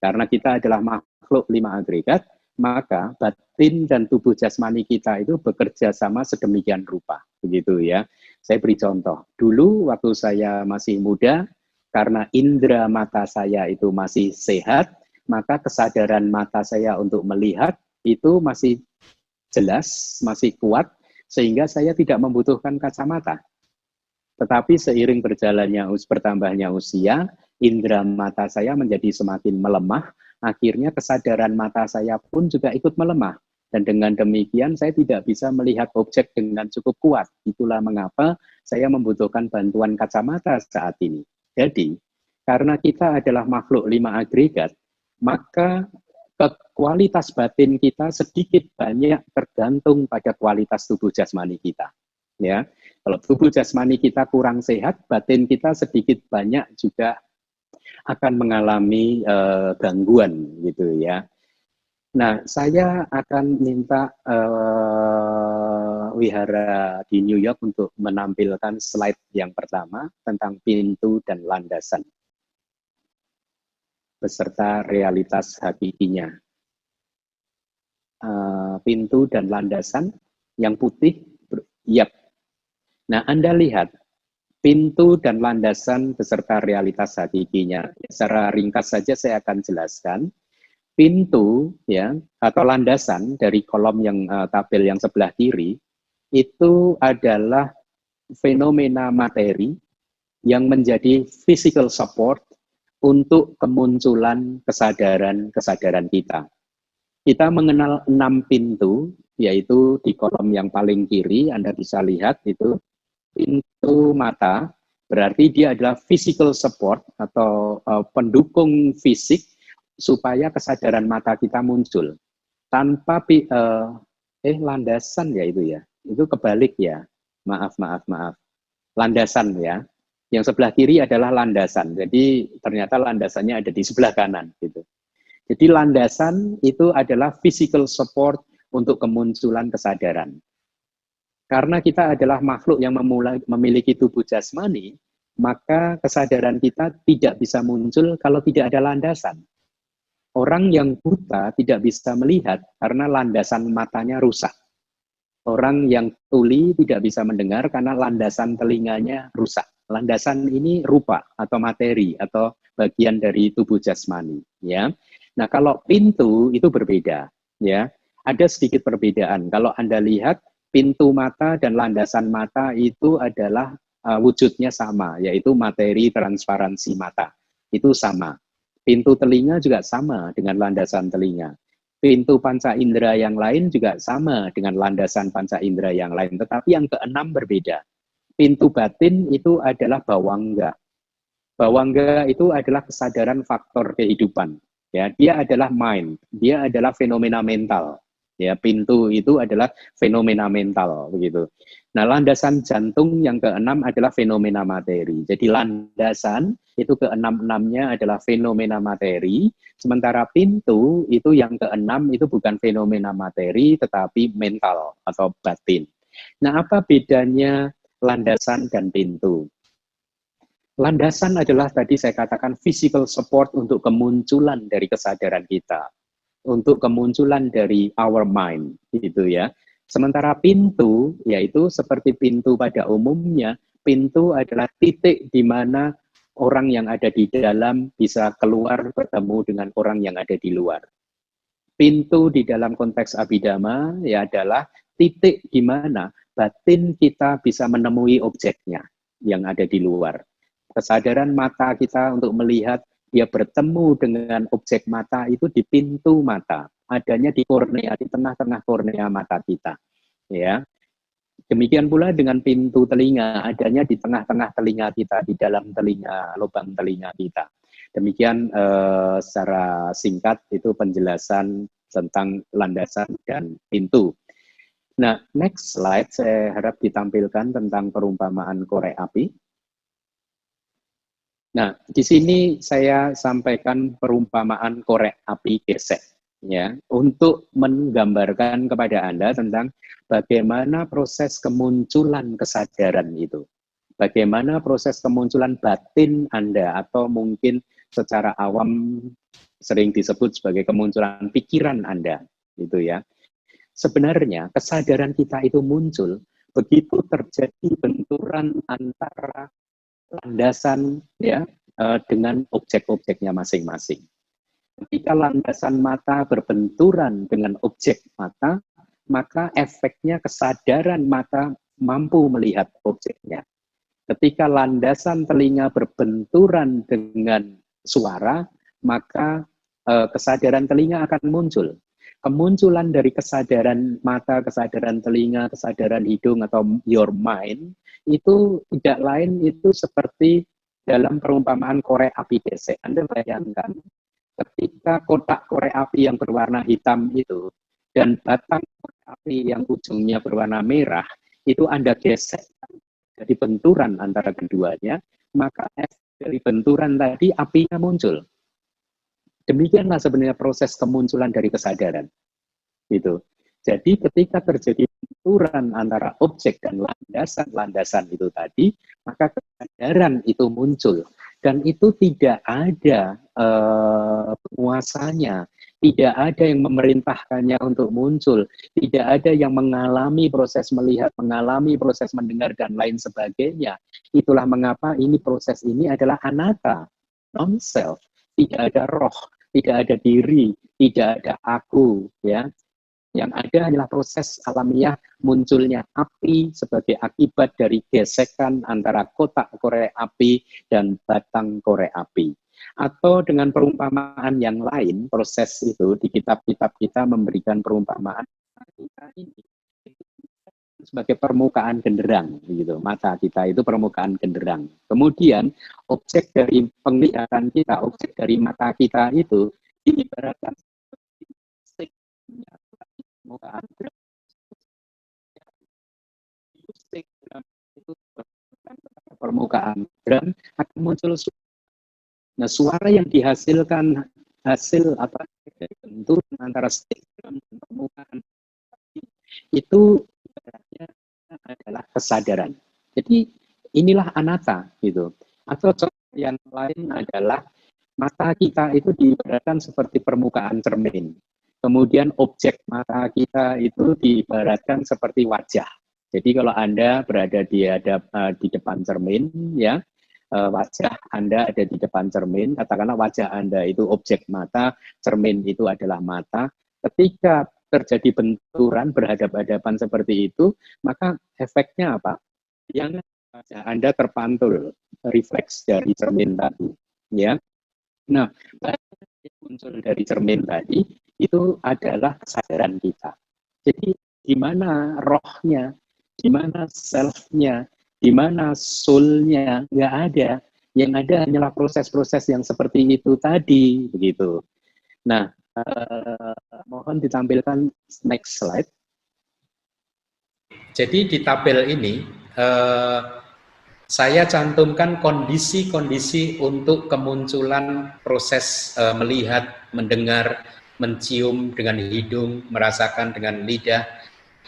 Karena kita adalah makhluk 5 agregat, maka batin dan tubuh jasmani kita itu bekerja sama sedemikian rupa. Begitu ya. Saya beri contoh. Dulu waktu saya masih muda, karena indera mata saya itu masih sehat, maka kesadaran mata saya untuk melihat itu masih jelas, masih kuat, sehingga saya tidak membutuhkan kacamata. Tetapi seiring bertambahnya usia, indera mata saya menjadi semakin melemah, akhirnya kesadaran mata saya pun juga ikut melemah. Dan dengan demikian saya tidak bisa melihat objek dengan cukup kuat. Itulah mengapa saya membutuhkan bantuan kacamata saat ini. Jadi, karena kita adalah makhluk 5 agregat, maka kualitas batin kita sedikit banyak tergantung pada kualitas tubuh jasmani kita. Ya, kalau tubuh jasmani kita kurang sehat, batin kita sedikit banyak juga akan mengalami gangguan gitu ya. Nah, saya akan minta Wihara di New York untuk menampilkan slide yang pertama tentang pintu dan landasan. beserta realitas hakikinya. Pintu dan landasan yang putih, yap. Nah, Anda lihat, pintu dan landasan beserta realitas hakikinya. Secara ringkas saja saya akan jelaskan. Pintu ya atau landasan dari kolom yang tabel yang sebelah kiri itu adalah fenomena materi yang menjadi physical support untuk kemunculan kesadaran kita. Kita mengenal 6 pintu, yaitu di kolom yang paling kiri, Anda bisa lihat itu pintu mata, berarti dia adalah physical support atau pendukung fisik supaya kesadaran mata kita muncul. Tanpa landasan ya itu ya, itu kebalik ya, maaf. Landasan ya, yang sebelah kiri adalah landasan, jadi ternyata landasannya ada di sebelah kanan gitu. Jadi landasan itu adalah physical support untuk kemunculan kesadaran. Karena kita adalah makhluk yang memiliki tubuh jasmani, maka kesadaran kita tidak bisa muncul kalau tidak ada landasan. Orang yang buta tidak bisa melihat karena landasan matanya rusak. Orang yang tuli tidak bisa mendengar karena landasan telinganya rusak. Landasan ini rupa atau materi atau bagian dari tubuh jasmani, ya. Nah, kalau pintu itu berbeda, ya. Ada sedikit perbedaan. Kalau Anda lihat pintu mata dan landasan mata itu adalah wujudnya sama, yaitu materi transparansi mata. Itu sama. Pintu telinga juga sama dengan landasan telinga. Pintu panca indera yang lain juga sama dengan landasan panca indera yang lain. Tetapi yang keenam berbeda. Pintu batin itu adalah bawangga. Bawangga itu adalah kesadaran faktor kehidupan. Ya, dia adalah mind, dia adalah fenomena mental. Ya, pintu itu adalah fenomena mental begitu. Nah, landasan jantung yang keenam adalah fenomena materi. Jadi landasan itu keenam-enamnya adalah fenomena materi, sementara pintu itu yang keenam itu bukan fenomena materi tetapi mental atau batin. Nah, apa bedanya landasan dan pintu? Landasan adalah tadi saya katakan physical support untuk kemunculan dari kesadaran kita, untuk kemunculan dari our mind, gitu ya. Sementara pintu, yaitu seperti pintu pada umumnya, pintu adalah titik di mana orang yang ada di dalam bisa keluar bertemu dengan orang yang ada di luar. Pintu di dalam konteks Abhidhamma ya adalah titik di mana batin kita bisa menemui objeknya yang ada di luar. Kesadaran mata kita untuk melihat dia bertemu dengan objek mata itu di pintu mata, adanya di kornea, di tengah-tengah kornea mata kita. Ya, demikian pula dengan pintu telinga, adanya di tengah-tengah telinga kita, di dalam telinga, lubang telinga kita. Demikian secara singkat itu penjelasan tentang landasan dan pintu. Nah, next slide saya harap ditampilkan tentang perumpamaan korek api. Nah, di sini saya sampaikan perumpamaan korek api gesek, ya, untuk menggambarkan kepada Anda tentang bagaimana proses kemunculan kesadaran itu. Bagaimana proses kemunculan batin Anda, atau mungkin secara awam sering disebut sebagai kemunculan pikiran Anda, gitu ya. Sebenarnya kesadaran kita itu muncul begitu terjadi benturan antara landasan ya dengan objek-objeknya masing-masing. Ketika landasan mata berbenturan dengan objek mata, maka efeknya kesadaran mata mampu melihat objeknya. Ketika landasan telinga berbenturan dengan suara, maka kesadaran telinga akan muncul. Kemunculan dari kesadaran mata, kesadaran telinga, kesadaran hidung atau your mind itu tidak lain itu seperti dalam perumpamaan korek api gesek. Anda bayangkan ketika kotak korek api yang berwarna hitam itu dan batang korek api yang ujungnya berwarna merah itu Anda gesek, jadi benturan antara keduanya, maka dari benturan tadi apinya muncul. Demikianlah sebenarnya proses kemunculan dari kesadaran. Gitu. Jadi ketika terjadi benturan antara objek dan landasan itu tadi, maka kesadaran itu muncul. dan itu tidak ada penguasanya, tidak ada yang memerintahkannya untuk muncul, tidak ada yang mengalami proses melihat, mengalami proses mendengar, dan lain sebagainya. Itulah mengapa ini proses ini adalah anatta, non-self, tidak ada roh, tidak ada diri, tidak ada aku, ya. Yang ada hanyalah proses alamiah munculnya api sebagai akibat dari gesekan antara kotak korek api dan batang korek api. Atau dengan perumpamaan yang lain, proses itu di kitab-kitab kita memberikan perumpamaan ini sebagai permukaan genderang, gitu. Mata kita itu permukaan genderang. Kemudian objek dari penglihatan kita, objek dari mata kita itu diibaratkan permukaan itu permukaan drum akan muncul suara. Nah, suara yang dihasilkan hasil apa benturan antara stick drum dan permukaan itu adalah kesadaran. Jadi inilah anatta gitu. Atau contoh yang lain adalah mata kita itu diibaratkan seperti permukaan cermin. Kemudian objek mata kita itu diibaratkan seperti wajah. Jadi kalau Anda berada di depan cermin, ya, wajah Anda ada di depan cermin, katakanlah wajah Anda itu objek mata, cermin itu adalah mata. Ketika terjadi benturan berhadapan-hadapan seperti itu, maka efeknya apa? Yang wajah Anda terpantul, refleks dari cermin tadi, ya. Nah, yang muncul dari cermin tadi itu adalah kesadaran kita. Jadi di mana rohnya, di mana self-nya, di mana soul-nya, nggak ada. Yang ada hanyalah proses-proses yang seperti itu tadi, begitu. Nah, mohon ditampilkan next slide. Jadi di tabel ini saya cantumkan kondisi-kondisi untuk kemunculan proses melihat, mendengar, mencium dengan hidung, merasakan dengan lidah,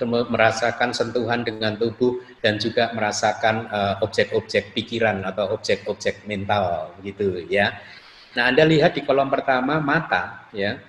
merasakan sentuhan dengan tubuh, dan juga merasakan objek-objek pikiran atau objek-objek mental, gitu ya. Nah, Anda lihat di kolom pertama mata, ya.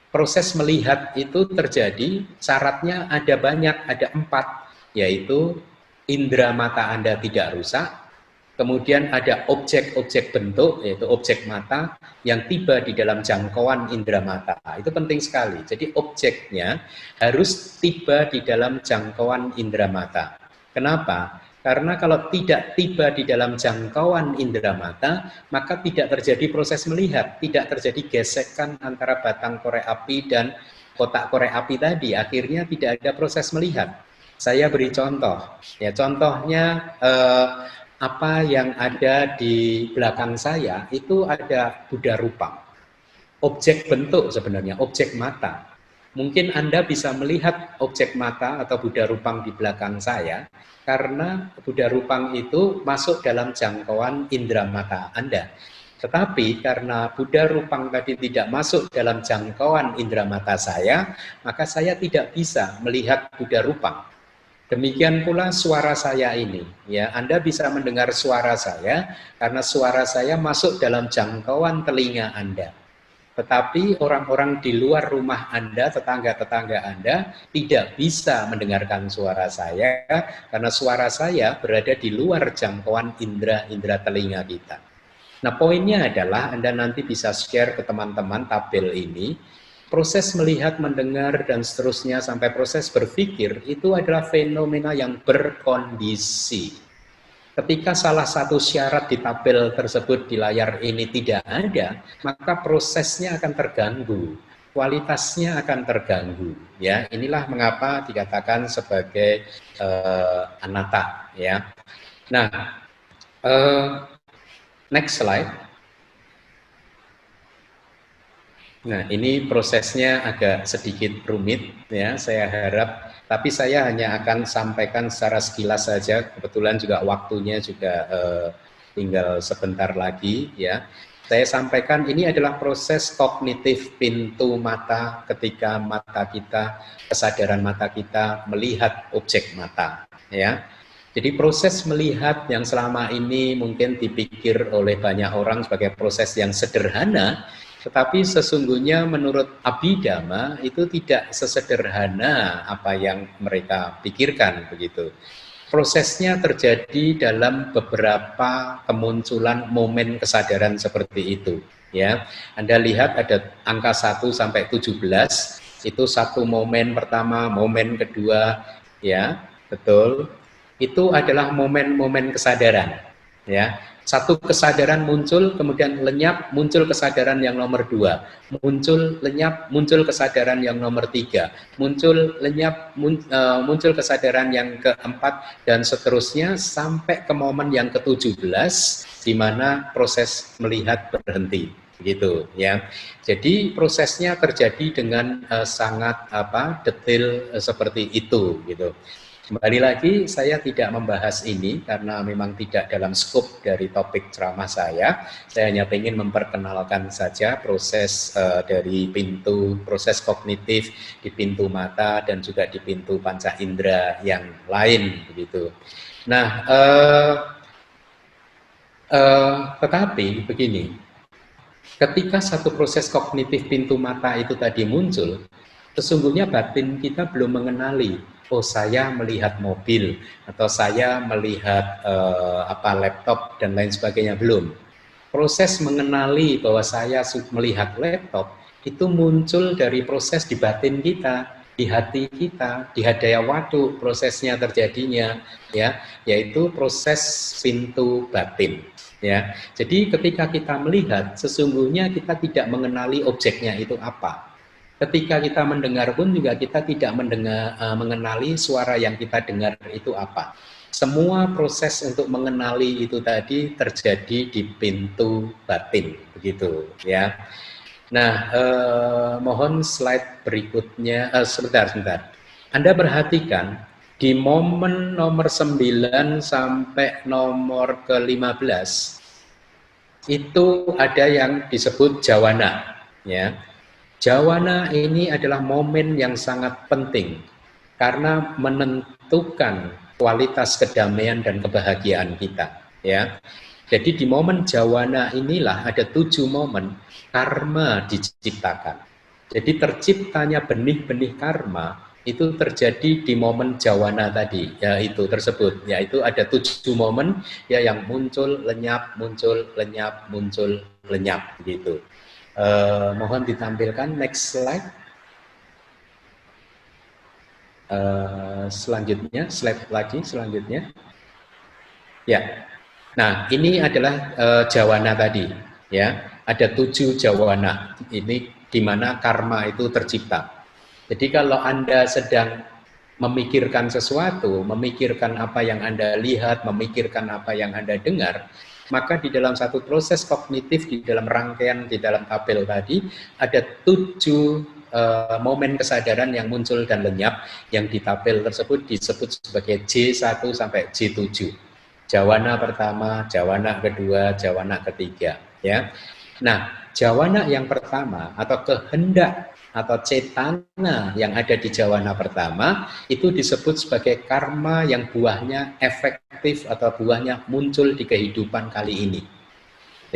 Proses melihat itu terjadi, syaratnya ada banyak, ada 4, yaitu indera mata Anda tidak rusak. Kemudian ada objek-objek bentuk, yaitu objek mata yang tiba di dalam jangkauan indera mata. Itu penting sekali. Jadi objeknya harus tiba di dalam jangkauan indera mata. Kenapa? Karena kalau tidak tiba di dalam jangkauan indera mata, maka tidak terjadi proses melihat, tidak terjadi gesekan antara batang korek api dan kotak korek api tadi. Akhirnya tidak ada proses melihat. Saya beri contoh. Ya, contohnya apa yang ada di belakang saya itu ada Buddha Rupang. Objek bentuk sebenarnya, objek mata. Mungkin Anda bisa melihat objek mata atau Buddha Rupang di belakang saya karena Buddha Rupang itu masuk dalam jangkauan indera mata Anda. Tetapi karena Buddha Rupang tadi tidak masuk dalam jangkauan indera mata saya, maka saya tidak bisa melihat Buddha Rupang. Demikian pula suara saya ini, ya, Anda bisa mendengar suara saya karena suara saya masuk dalam jangkauan telinga Anda. Tetapi orang-orang di luar rumah Anda, tetangga-tetangga Anda tidak bisa mendengarkan suara saya karena suara saya berada di luar jangkauan indera telinga kita. Nah, poinnya adalah Anda nanti bisa share ke teman-teman tabel ini. Proses melihat, mendengar, dan seterusnya sampai proses berpikir itu adalah fenomena yang berkondisi. Ketika salah satu syarat di tabel tersebut di layar ini tidak ada, maka prosesnya akan terganggu, kualitasnya akan terganggu. Ya, inilah mengapa dikatakan sebagai anatta. Ya. Nah, next slide. Nah, ini prosesnya agak sedikit rumit, ya. Saya harap, tapi saya hanya akan sampaikan secara sekilas saja. Kebetulan juga waktunya juga tinggal sebentar lagi, ya. Saya sampaikan ini adalah proses kognitif pintu mata ketika mata kita, kesadaran mata kita melihat objek mata, ya. Jadi proses melihat yang selama ini mungkin dipikir oleh banyak orang sebagai proses yang sederhana, tetapi sesungguhnya menurut Abhidhamma itu tidak sesederhana apa yang mereka pikirkan begitu. Prosesnya terjadi dalam beberapa kemunculan momen kesadaran seperti itu. Ya, Anda lihat ada angka 1 sampai 17, itu satu momen pertama, momen kedua, ya, betul. Itu adalah momen-momen kesadaran. Ya, satu kesadaran muncul, kemudian lenyap, muncul kesadaran yang nomor 2, muncul, lenyap, muncul kesadaran yang nomor 3, muncul, lenyap, muncul kesadaran yang keempat, dan seterusnya sampai ke momen yang ke-17, di mana proses melihat berhenti, gitu ya. Jadi prosesnya terjadi dengan sangat detail seperti itu, gitu. Kembali lagi, saya tidak membahas ini karena memang tidak dalam skop dari topik ceramah saya. Saya hanya ingin memperkenalkan saja proses dari pintu, proses kognitif di pintu mata dan juga di pintu panca indera yang lain, begitu. Nah, tetapi begini, ketika satu proses kognitif pintu mata itu tadi muncul, sesungguhnya batin kita belum mengenali, oh saya melihat mobil atau saya melihat laptop dan lain sebagainya, belum. Proses mengenali bahwa saya melihat laptop itu muncul dari proses di batin kita, di hati kita, di hadaya wadu prosesnya terjadinya, ya, yaitu proses pintu batin. Ya, jadi ketika kita melihat, sesungguhnya kita tidak mengenali objeknya itu apa. Ketika kita mendengar pun juga kita tidak mengenali suara yang kita dengar itu apa. Semua proses untuk mengenali itu tadi terjadi di pintu batin, begitu ya. Nah, mohon slide berikutnya. Sebentar. Anda perhatikan di momen nomor 9 sampai nomor ke-15 itu ada yang disebut jawana, ya. Jawana ini adalah momen yang sangat penting karena menentukan kualitas kedamaian dan kebahagiaan kita. Ya, jadi di momen jawana inilah ada 7 momen karma diciptakan. Jadi terciptanya benih-benih karma itu terjadi di momen jawana tadi, yaitu tersebut, yaitu ada 7 momen ya yang muncul, lenyap, muncul, lenyap, muncul, lenyap, gitu. Mohon ditampilkan next slide. Selanjutnya, slide lagi selanjutnya. Ya, nah ini adalah jawana tadi. Ya, ada 7 jawana. Ini di mana karma itu tercipta. Jadi kalau Anda sedang memikirkan sesuatu, memikirkan apa yang Anda lihat, memikirkan apa yang Anda dengar, maka di dalam satu proses kognitif, di dalam rangkaian, di dalam tabel tadi, ada 7 momen kesadaran yang muncul dan lenyap, yang di tabel tersebut disebut sebagai J1 sampai J7. Jawana pertama, jawana kedua, jawana ketiga. Ya. Nah, jawana yang pertama atau kehendak atau cetana yang ada di jawana pertama itu disebut sebagai karma yang buahnya efektif atau buahnya muncul di kehidupan kali ini.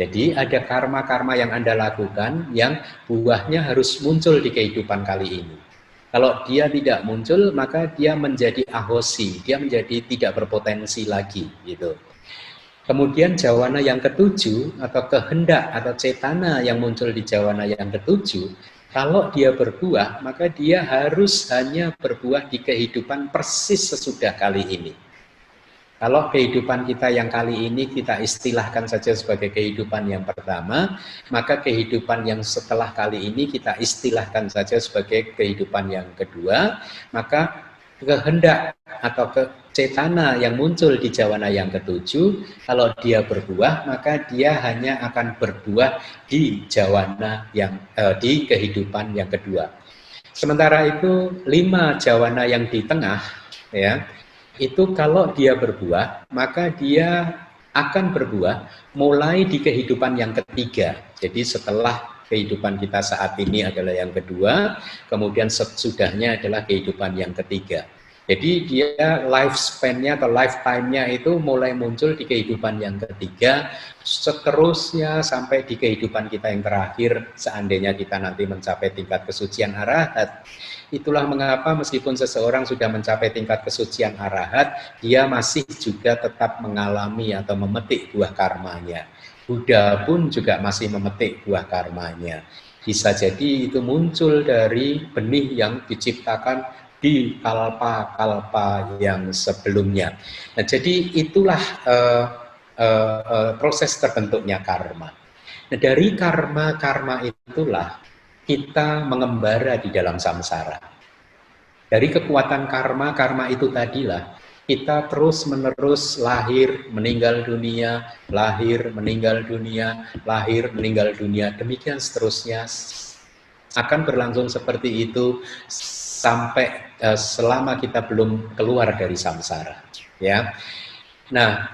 Jadi ada karma-karma yang Anda lakukan yang buahnya harus muncul di kehidupan kali ini. Kalau dia tidak muncul, maka dia menjadi ahosi, dia menjadi tidak berpotensi lagi, gitu. Kemudian jawana yang ke-7 atau kehendak atau cetana yang muncul di jawana yang ke-7, kalau dia berbuah, maka dia harus hanya berbuah di kehidupan persis sesudah kali ini. Kalau kehidupan kita yang kali ini kita istilahkan saja sebagai kehidupan yang pertama, maka kehidupan yang setelah kali ini kita istilahkan saja sebagai kehidupan yang kedua, maka kehendak atau cetana yang muncul di jawana yang ke-7, kalau dia berbuah, maka dia hanya akan berbuah di jawana yang di kehidupan yang kedua. Sementara itu 5 jawana yang di tengah, ya, itu kalau dia berbuah, maka dia akan berbuah mulai di kehidupan yang ketiga. Jadi setelah kehidupan kita saat ini adalah yang kedua, kemudian sesudahnya adalah kehidupan yang ketiga. Jadi dia lifespan-nya atau lifetime-nya itu mulai muncul di kehidupan yang ketiga, seterusnya sampai di kehidupan kita yang terakhir, seandainya kita nanti mencapai tingkat kesucian arahat. Itulah mengapa meskipun seseorang sudah mencapai tingkat kesucian arahat, dia masih juga tetap mengalami atau memetik buah karmanya. Buddha pun juga masih memetik buah karmanya. Bisa jadi itu muncul dari benih yang diciptakan di kalpa-kalpa yang sebelumnya. Nah, jadi itulah proses terbentuknya karma. Nah, dari karma-karma itulah kita mengembara di dalam samsara. Dari kekuatan karma itu tadilah kita terus-menerus lahir, meninggal dunia, lahir, meninggal dunia, lahir, meninggal dunia, demikian seterusnya akan berlangsung seperti itu sampai selama kita belum keluar dari samsara. Ya, nah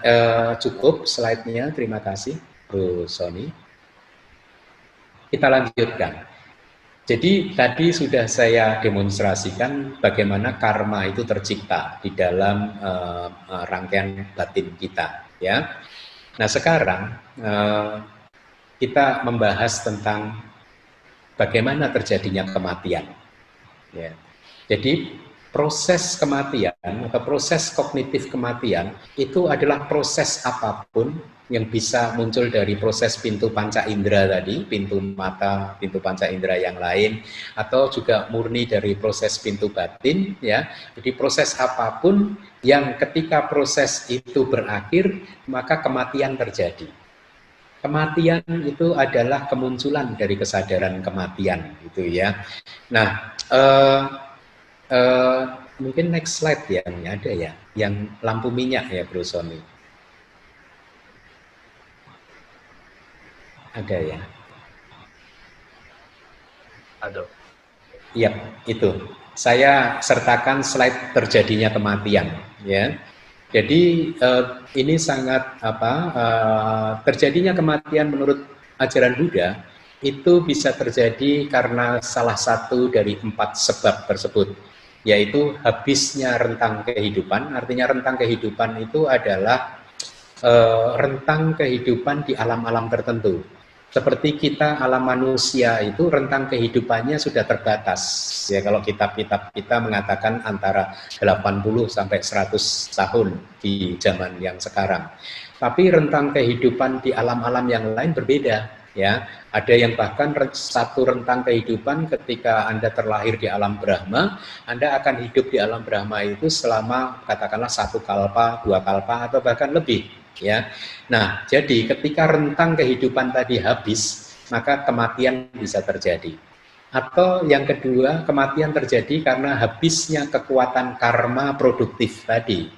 cukup slide-nya. Terima kasih, Bu Sony. Kita lanjutkan. Jadi tadi sudah saya demonstrasikan bagaimana karma itu tercipta di dalam rangkaian batin kita. Ya, nah sekarang kita membahas tentang bagaimana terjadinya kematian. Ya. Jadi proses kematian atau proses kognitif kematian itu adalah proses apapun yang bisa muncul dari proses pintu panca indera tadi, pintu mata, pintu panca indera yang lain, atau juga murni dari proses pintu batin, ya. Jadi proses apapun yang ketika proses itu berakhir, maka kematian terjadi. Kematian itu adalah kemunculan dari kesadaran kematian, gitu ya. Nah, mungkin next slide ya, ini ada ya, yang lampu minyak ya, Bro Sony. Ada ya? Ada. Iya, itu. Saya sertakan slide terjadinya kematian, ya. Jadi ini sangat terjadinya kematian menurut ajaran Buddha itu bisa terjadi karena salah satu dari 4 sebab tersebut, yaitu habisnya rentang kehidupan. Artinya rentang kehidupan itu adalah rentang kehidupan di alam-alam tertentu. Seperti kita alam manusia itu rentang kehidupannya sudah terbatas. Ya, kalau kitab-kitab kita mengatakan antara 80 sampai 100 tahun di zaman yang sekarang. Tapi rentang kehidupan di alam-alam yang lain berbeda, ya. Ada yang bahkan satu rentang kehidupan ketika Anda terlahir di alam Brahma, Anda akan hidup di alam Brahma itu selama katakanlah 1 kalpa, 2 kalpa atau bahkan lebih. Ya, nah jadi ketika rentang kehidupan tadi habis, maka kematian bisa terjadi. Atau yang kedua, kematian terjadi karena habisnya kekuatan karma produktif tadi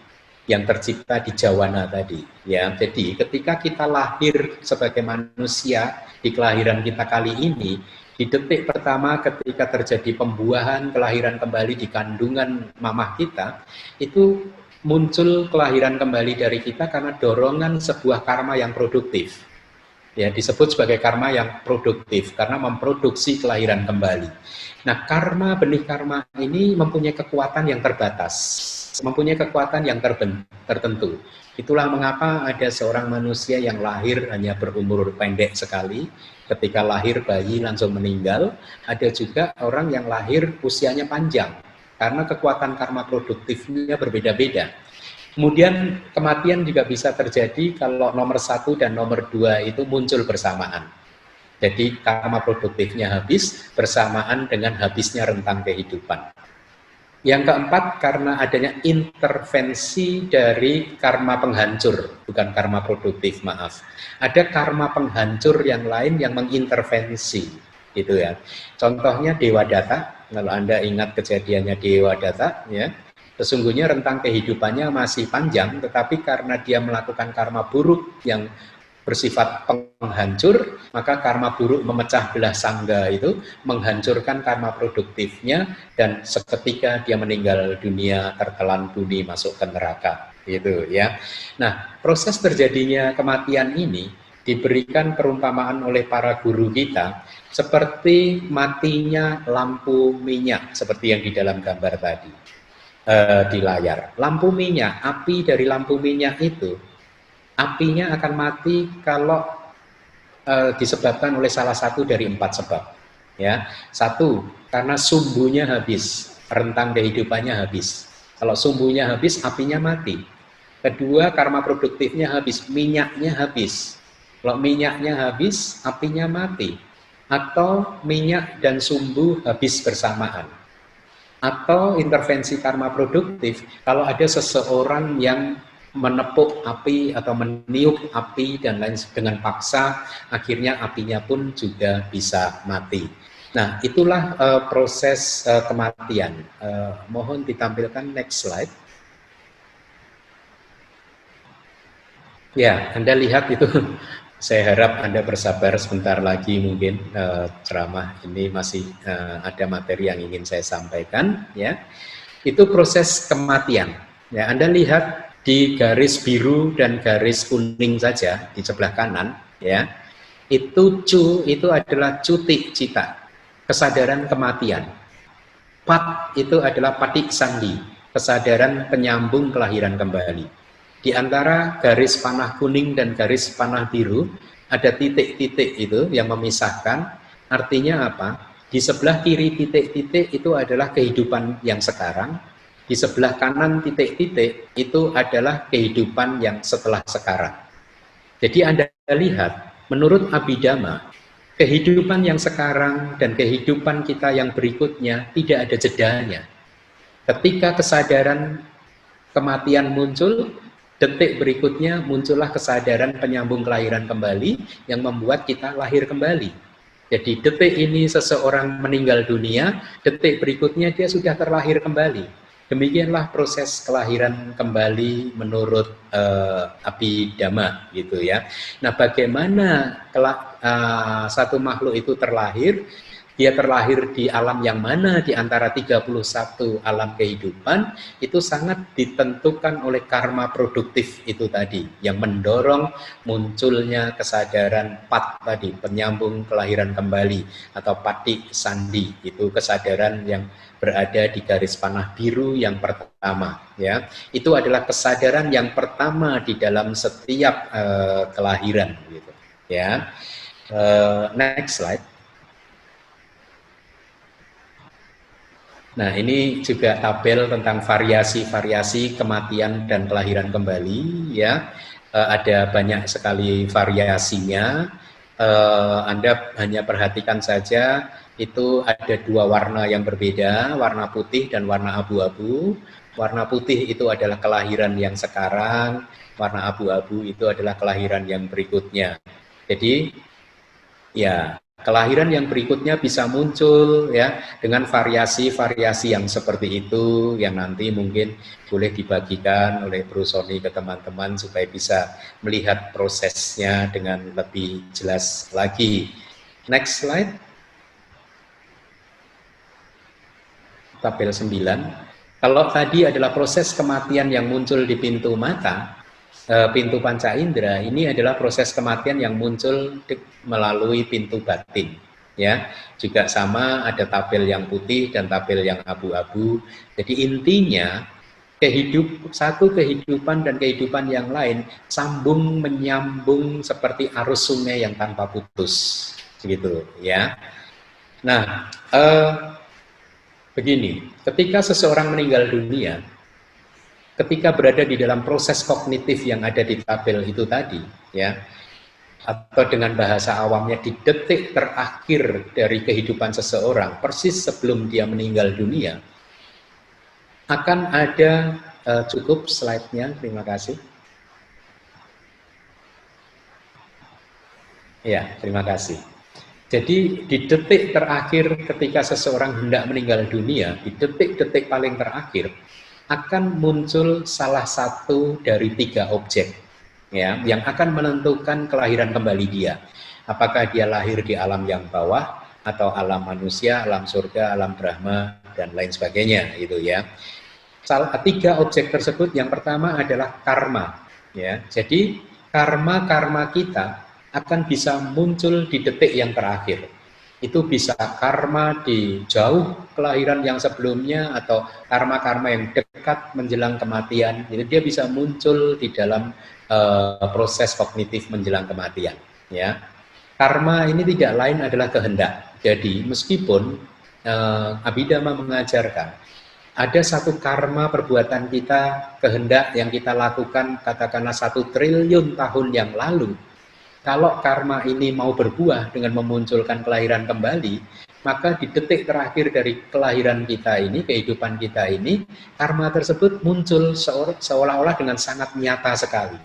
yang tercipta di jawana tadi. Ya, jadi ketika kita lahir sebagai manusia di kelahiran kita kali ini, di detik pertama ketika terjadi pembuahan kelahiran kembali di kandungan mamah kita, itu muncul kelahiran kembali dari kita karena dorongan sebuah karma yang produktif. Ya, disebut sebagai karma yang produktif karena memproduksi kelahiran kembali. Nah, karma, benih karma ini mempunyai kekuatan yang terbatas, mempunyai kekuatan yang tertentu. Itulah mengapa ada seorang manusia yang lahir hanya berumur pendek sekali, ketika lahir bayi langsung meninggal. Ada juga orang yang lahir usianya panjang, karena kekuatan karma produktifnya berbeda-beda. Kemudian kematian juga bisa terjadi kalau nomor 1 dan nomor 2 itu muncul bersamaan. Jadi karma produktifnya habis bersamaan dengan habisnya rentang kehidupan. Yang keempat, karena adanya intervensi dari karma penghancur, bukan karma produktif, maaf. Ada karma penghancur yang lain yang mengintervensi, gitu ya. Contohnya Dewa Data, kalau Anda ingat kejadiannya Dewa Data, ya, sesungguhnya rentang kehidupannya masih panjang, tetapi karena dia melakukan karma buruk yang bersifat penghancur, maka karma buruk memecah belah sangga itu menghancurkan karma produktifnya dan seketika dia meninggal dunia, tertelan bumi, masuk ke neraka, gitu ya. Nah, proses terjadinya kematian ini diberikan perumpamaan oleh para guru kita seperti matinya lampu minyak, seperti yang di dalam gambar tadi. di layar. Lampu minyak, api dari lampu minyak itu, apinya akan mati kalau disebabkan oleh salah satu dari 4 sebab. Ya, 1, karena sumbunya habis, rentang kehidupannya habis. Kalau sumbunya habis, apinya mati. Kedua, karma produktifnya habis, minyaknya habis. Kalau minyaknya habis, apinya mati. Atau minyak dan sumbu habis bersamaan. Atau intervensi karma produktif, kalau ada seseorang yang menepuk api atau meniup api dan lain dengan paksa, akhirnya apinya pun juga bisa mati. Nah, itulah proses kematian. Mohon ditampilkan next slide. Ya, Anda lihat itu. Saya harap Anda bersabar sebentar lagi, mungkin ceramah ini masih ada materi yang ingin saya sampaikan. Ya, itu proses kematian. Ya, Anda lihat di garis biru dan garis kuning saja di sebelah kanan, ya, itu cu itu adalah cuti cita, kesadaran kematian. Pat itu adalah patik sandi, kesadaran penyambung kelahiran kembali. Di antara garis panah kuning dan garis panah biru ada titik-titik itu yang memisahkan. Artinya apa? Di sebelah kiri titik-titik itu adalah kehidupan yang sekarang. Di sebelah kanan titik-titik itu adalah kehidupan yang setelah sekarang. Jadi Anda lihat, menurut Abhidhamma, kehidupan yang sekarang dan kehidupan kita yang berikutnya tidak ada jedanya. Ketika kesadaran kematian muncul, detik berikutnya muncullah kesadaran penyambung kelahiran kembali yang membuat kita lahir kembali. Jadi detik ini seseorang meninggal dunia, detik berikutnya dia sudah terlahir kembali. Demikianlah proses kelahiran kembali menurut Abhidhamma, gitu ya. Nah, bagaimana satu makhluk itu terlahir? Dia terlahir di alam yang mana di antara 31 alam kehidupan, itu sangat ditentukan oleh karma produktif itu tadi, yang mendorong munculnya kesadaran pat tadi, penyambung kelahiran kembali, atau pati sandi, itu kesadaran yang berada di garis panah biru yang pertama. Ya, itu adalah kesadaran yang pertama di dalam setiap kelahiran. Gitu. Ya, next slide. Nah, ini juga tabel tentang variasi-variasi kematian dan kelahiran kembali, ya. Ada banyak sekali variasinya. Anda hanya perhatikan saja, itu ada 2 warna yang berbeda, warna putih dan warna abu-abu. Warna putih itu adalah kelahiran yang sekarang, warna abu-abu itu adalah kelahiran yang berikutnya. Jadi, ya, kelahiran yang berikutnya bisa muncul ya dengan variasi-variasi yang seperti itu, yang nanti mungkin boleh dibagikan oleh Bro Sony ke teman-teman supaya bisa melihat prosesnya dengan lebih jelas lagi. Next slide. Tabel 9. Kalau tadi adalah proses kematian yang muncul di pintu mata, pintu panca indera, ini adalah proses kematian yang muncul melalui pintu batin. Ya, juga sama, ada tabel yang putih dan tabel yang abu-abu. Jadi intinya satu kehidupan dan kehidupan yang lain sambung menyambung seperti arus sungai yang tanpa putus, gitu ya. Nah, begini, ketika seseorang meninggal dunia, ketika berada di dalam proses kognitif yang ada di tabel itu tadi, ya, atau dengan bahasa awamnya di detik terakhir dari kehidupan seseorang, persis sebelum dia meninggal dunia, akan ada cukup slide-nya, terima kasih. Ya, terima kasih. Jadi di detik terakhir ketika seseorang hendak meninggal dunia, di detik-detik paling terakhir, akan muncul salah satu dari 3 objek ya yang akan menentukan kelahiran kembali dia. Apakah dia lahir di alam yang bawah atau alam manusia, alam surga, alam Brahma dan lain sebagainya itu ya. 3 objek tersebut, yang pertama adalah karma ya. Jadi karma kita akan bisa muncul di detik yang terakhir. Itu bisa karma di jauh kelahiran yang sebelumnya atau karma-karma yang dekat dekat menjelang kematian, jadi dia bisa muncul di dalam proses kognitif menjelang kematian. Ya, karma ini tidak lain adalah kehendak. Jadi meskipun Abhidhamma mengajarkan ada satu karma perbuatan kita, kehendak yang kita lakukan katakanlah 1 triliun tahun yang lalu, kalau karma ini mau berbuah dengan memunculkan kelahiran kembali, maka di detik terakhir dari kelahiran kita ini, kehidupan kita ini, karma tersebut muncul seolah-olah dengan sangat nyata sekali.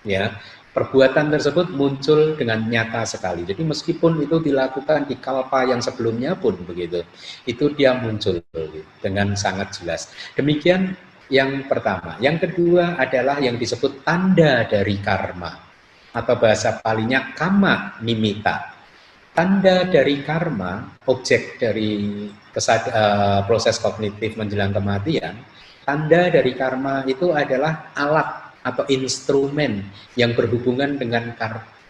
Ya, perbuatan tersebut muncul dengan nyata sekali. Jadi meskipun itu dilakukan di kalpa yang sebelumnya pun begitu, itu dia muncul dengan sangat jelas. Demikian yang pertama. Yang kedua adalah yang disebut tanda dari karma, atau bahasa palingnya kama nimita. Tanda dari karma, objek dari proses kognitif menjelang kematian, tanda dari karma itu adalah alat atau instrumen yang berhubungan dengan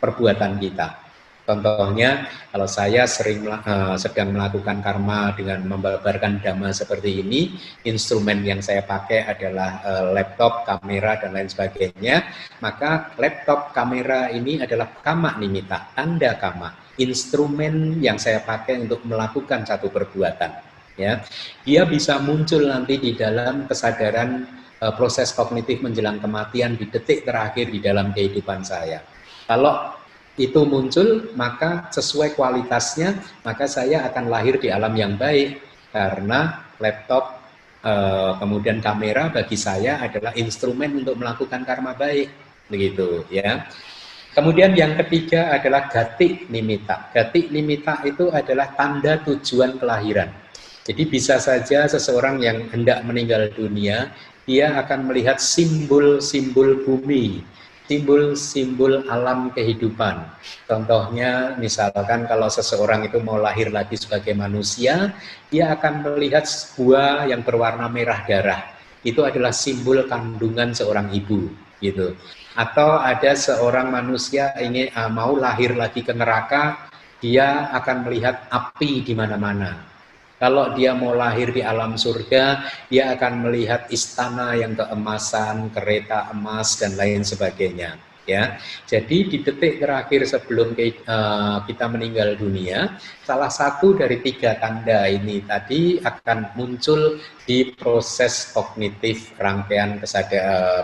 perbuatan kita. Contohnya, kalau saya sedang melakukan karma dengan membabarkan dhamma seperti ini, instrumen yang saya pakai adalah laptop, kamera, dan lain sebagainya, maka laptop, kamera ini adalah kama nimita, tanda kama, instrumen yang saya pakai untuk melakukan satu perbuatan. Ya, dia bisa muncul nanti di dalam kesadaran proses kognitif menjelang kematian di detik terakhir di dalam kehidupan saya. Kalau itu muncul, maka sesuai kualitasnya, maka saya akan lahir di alam yang baik, karena laptop kemudian kamera bagi saya adalah instrumen untuk melakukan karma baik, begitu ya. Kemudian yang ketiga adalah gati nimita. Gati nimita itu adalah tanda tujuan kelahiran. Jadi bisa saja seseorang yang hendak meninggal dunia, dia akan melihat simbol-simbol bumi, simbol-simbol alam kehidupan. Contohnya misalkan kalau seseorang itu mau lahir lagi sebagai manusia, dia akan melihat buah yang berwarna merah darah. Itu adalah simbol kandungan seorang ibu, gitu. Atau ada seorang manusia ingin mau lahir lagi ke neraka, dia akan melihat api di mana-mana. Kalau dia mau lahir di alam surga, dia akan melihat istana yang keemasan, kereta emas, dan lain sebagainya. Ya, jadi di detik terakhir sebelum kita meninggal dunia, salah satu dari 3 tanda ini tadi akan muncul di proses kognitif rangkaian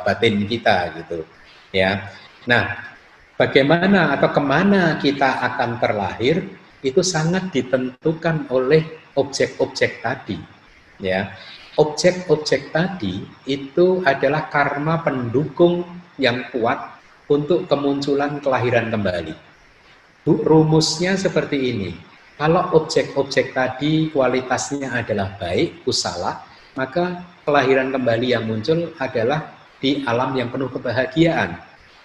batin kita, gitu. Ya, nah, bagaimana atau kemana kita akan terlahir itu sangat ditentukan oleh objek-objek tadi, ya. Objek-objek tadi itu adalah karma pendukung yang kuat untuk kemunculan kelahiran kembali. Rumusnya seperti ini. Kalau objek-objek tadi kualitasnya adalah baik, kusala, maka kelahiran kembali yang muncul adalah di alam yang penuh kebahagiaan.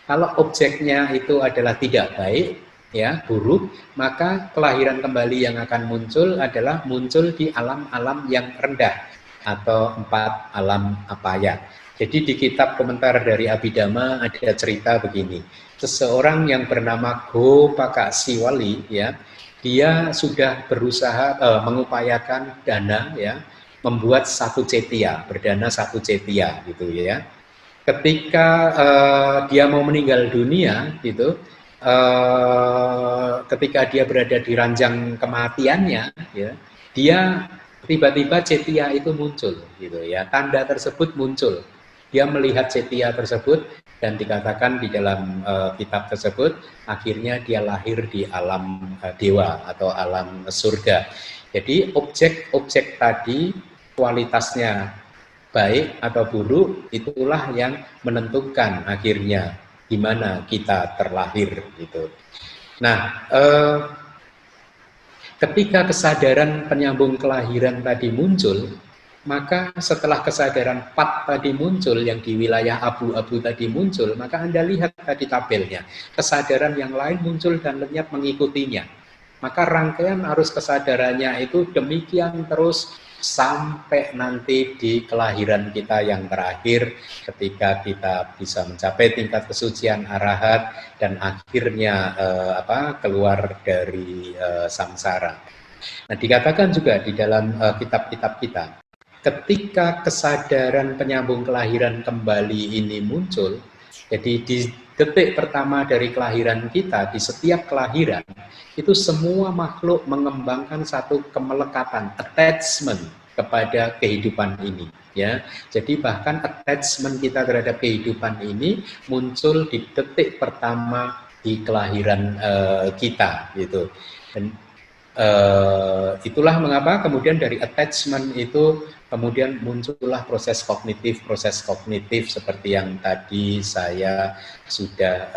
Kalau objeknya itu adalah tidak baik, ya, buruk, maka kelahiran kembali yang akan muncul adalah muncul di alam-alam yang rendah atau 4 alam apaya. Jadi di kitab komentar dari Abhidhamma ada cerita begini. Seseorang yang bernama Gopaka Siwali, ya, dia sudah berusaha mengupayakan dana, ya, membuat 1 cetia, berdana 1 cetia, gitu ya. Ketika dia mau meninggal dunia, gitu. Ketika dia berada di ranjang kematiannya, ya, dia tiba-tiba cetia itu muncul, gitu ya. Tanda tersebut muncul. Dia melihat cetia tersebut dan dikatakan di dalam kitab tersebut, akhirnya dia lahir di alam dewa atau alam surga. Jadi objek-objek tadi kualitasnya baik atau buruk, itulah yang menentukan akhirnya di mana kita terlahir, gitu. Nah, ketika kesadaran penyambung kelahiran tadi muncul, maka setelah kesadaran pat tadi muncul, yang di wilayah abu-abu tadi muncul, maka Anda lihat tadi tabelnya, kesadaran yang lain muncul dan lenyap mengikutinya. Maka rangkaian arus kesadarannya itu demikian terus sampai nanti di kelahiran kita yang terakhir, ketika kita bisa mencapai tingkat kesucian arahat dan akhirnya keluar dari samsara. Nah, dikatakan juga di dalam kitab-kitab kita, ketika kesadaran penyambung kelahiran kembali ini muncul, jadi di detik pertama dari kelahiran kita, di setiap kelahiran, itu semua makhluk mengembangkan satu kemelekatan, attachment kepada kehidupan ini. Ya, jadi bahkan attachment kita terhadap kehidupan ini muncul di detik pertama di kelahiran kita, gitu. Dan itulah mengapa kemudian dari attachment itu kemudian muncullah proses kognitif seperti yang tadi saya sudah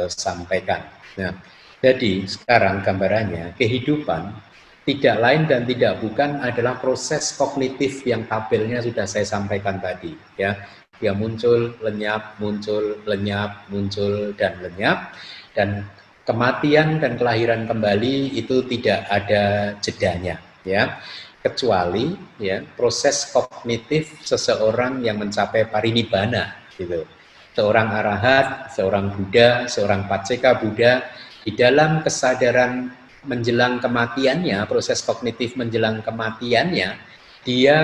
sampaikan. Nah, jadi sekarang gambarannya kehidupan tidak lain dan tidak bukan adalah proses kognitif yang tabelnya sudah saya sampaikan tadi, ya. Dia muncul, lenyap, muncul, lenyap, muncul dan lenyap, dan kematian dan kelahiran kembali itu tidak ada jedanya, ya. Kecuali ya proses kognitif seseorang yang mencapai parinibbana, gitu. Seorang arahat, seorang Buddha, seorang Paceka Buddha, di dalam kesadaran menjelang kematiannya, proses kognitif menjelang kematiannya, dia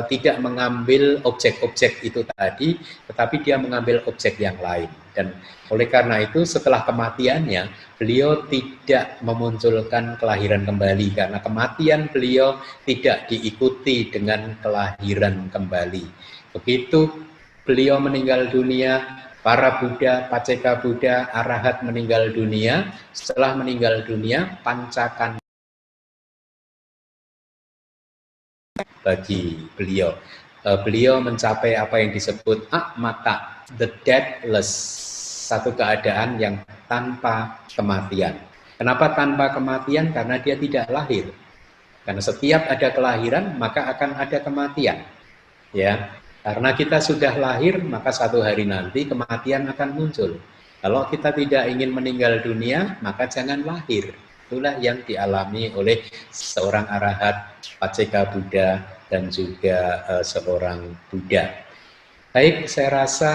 tidak mengambil objek-objek itu tadi, tetapi dia mengambil objek yang lain. Dan oleh karena itu setelah kematiannya, beliau tidak memunculkan kelahiran kembali, karena kematian beliau tidak diikuti dengan kelahiran kembali. Begitu beliau meninggal dunia, para Buddha, Paceka Buddha, Arahat meninggal dunia. Setelah meninggal dunia, pancakan bagi beliau. Beliau mencapai apa yang disebut akmata, the deathless, satu keadaan yang tanpa kematian. Kenapa tanpa kematian? Karena dia tidak lahir. Karena setiap ada kelahiran, maka akan ada kematian. Ya, karena kita sudah lahir, maka satu hari nanti kematian akan muncul. Kalau kita tidak ingin meninggal dunia, maka jangan lahir. Itulah yang dialami oleh seorang arahat, Paceka Buddha, dan juga seorang Buddha. Baik, saya rasa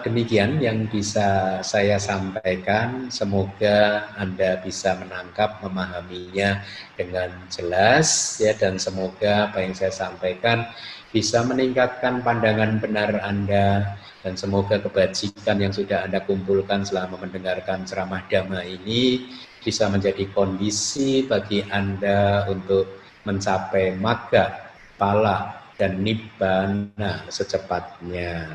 demikian yang bisa saya sampaikan. Semoga Anda bisa menangkap, memahaminya dengan jelas, ya, dan semoga apa yang saya sampaikan bisa meningkatkan pandangan benar Anda, dan semoga kebajikan yang sudah Anda kumpulkan selama mendengarkan ceramah Dhamma ini bisa menjadi kondisi bagi Anda untuk mencapai magga, pala, dan nibbana secepatnya.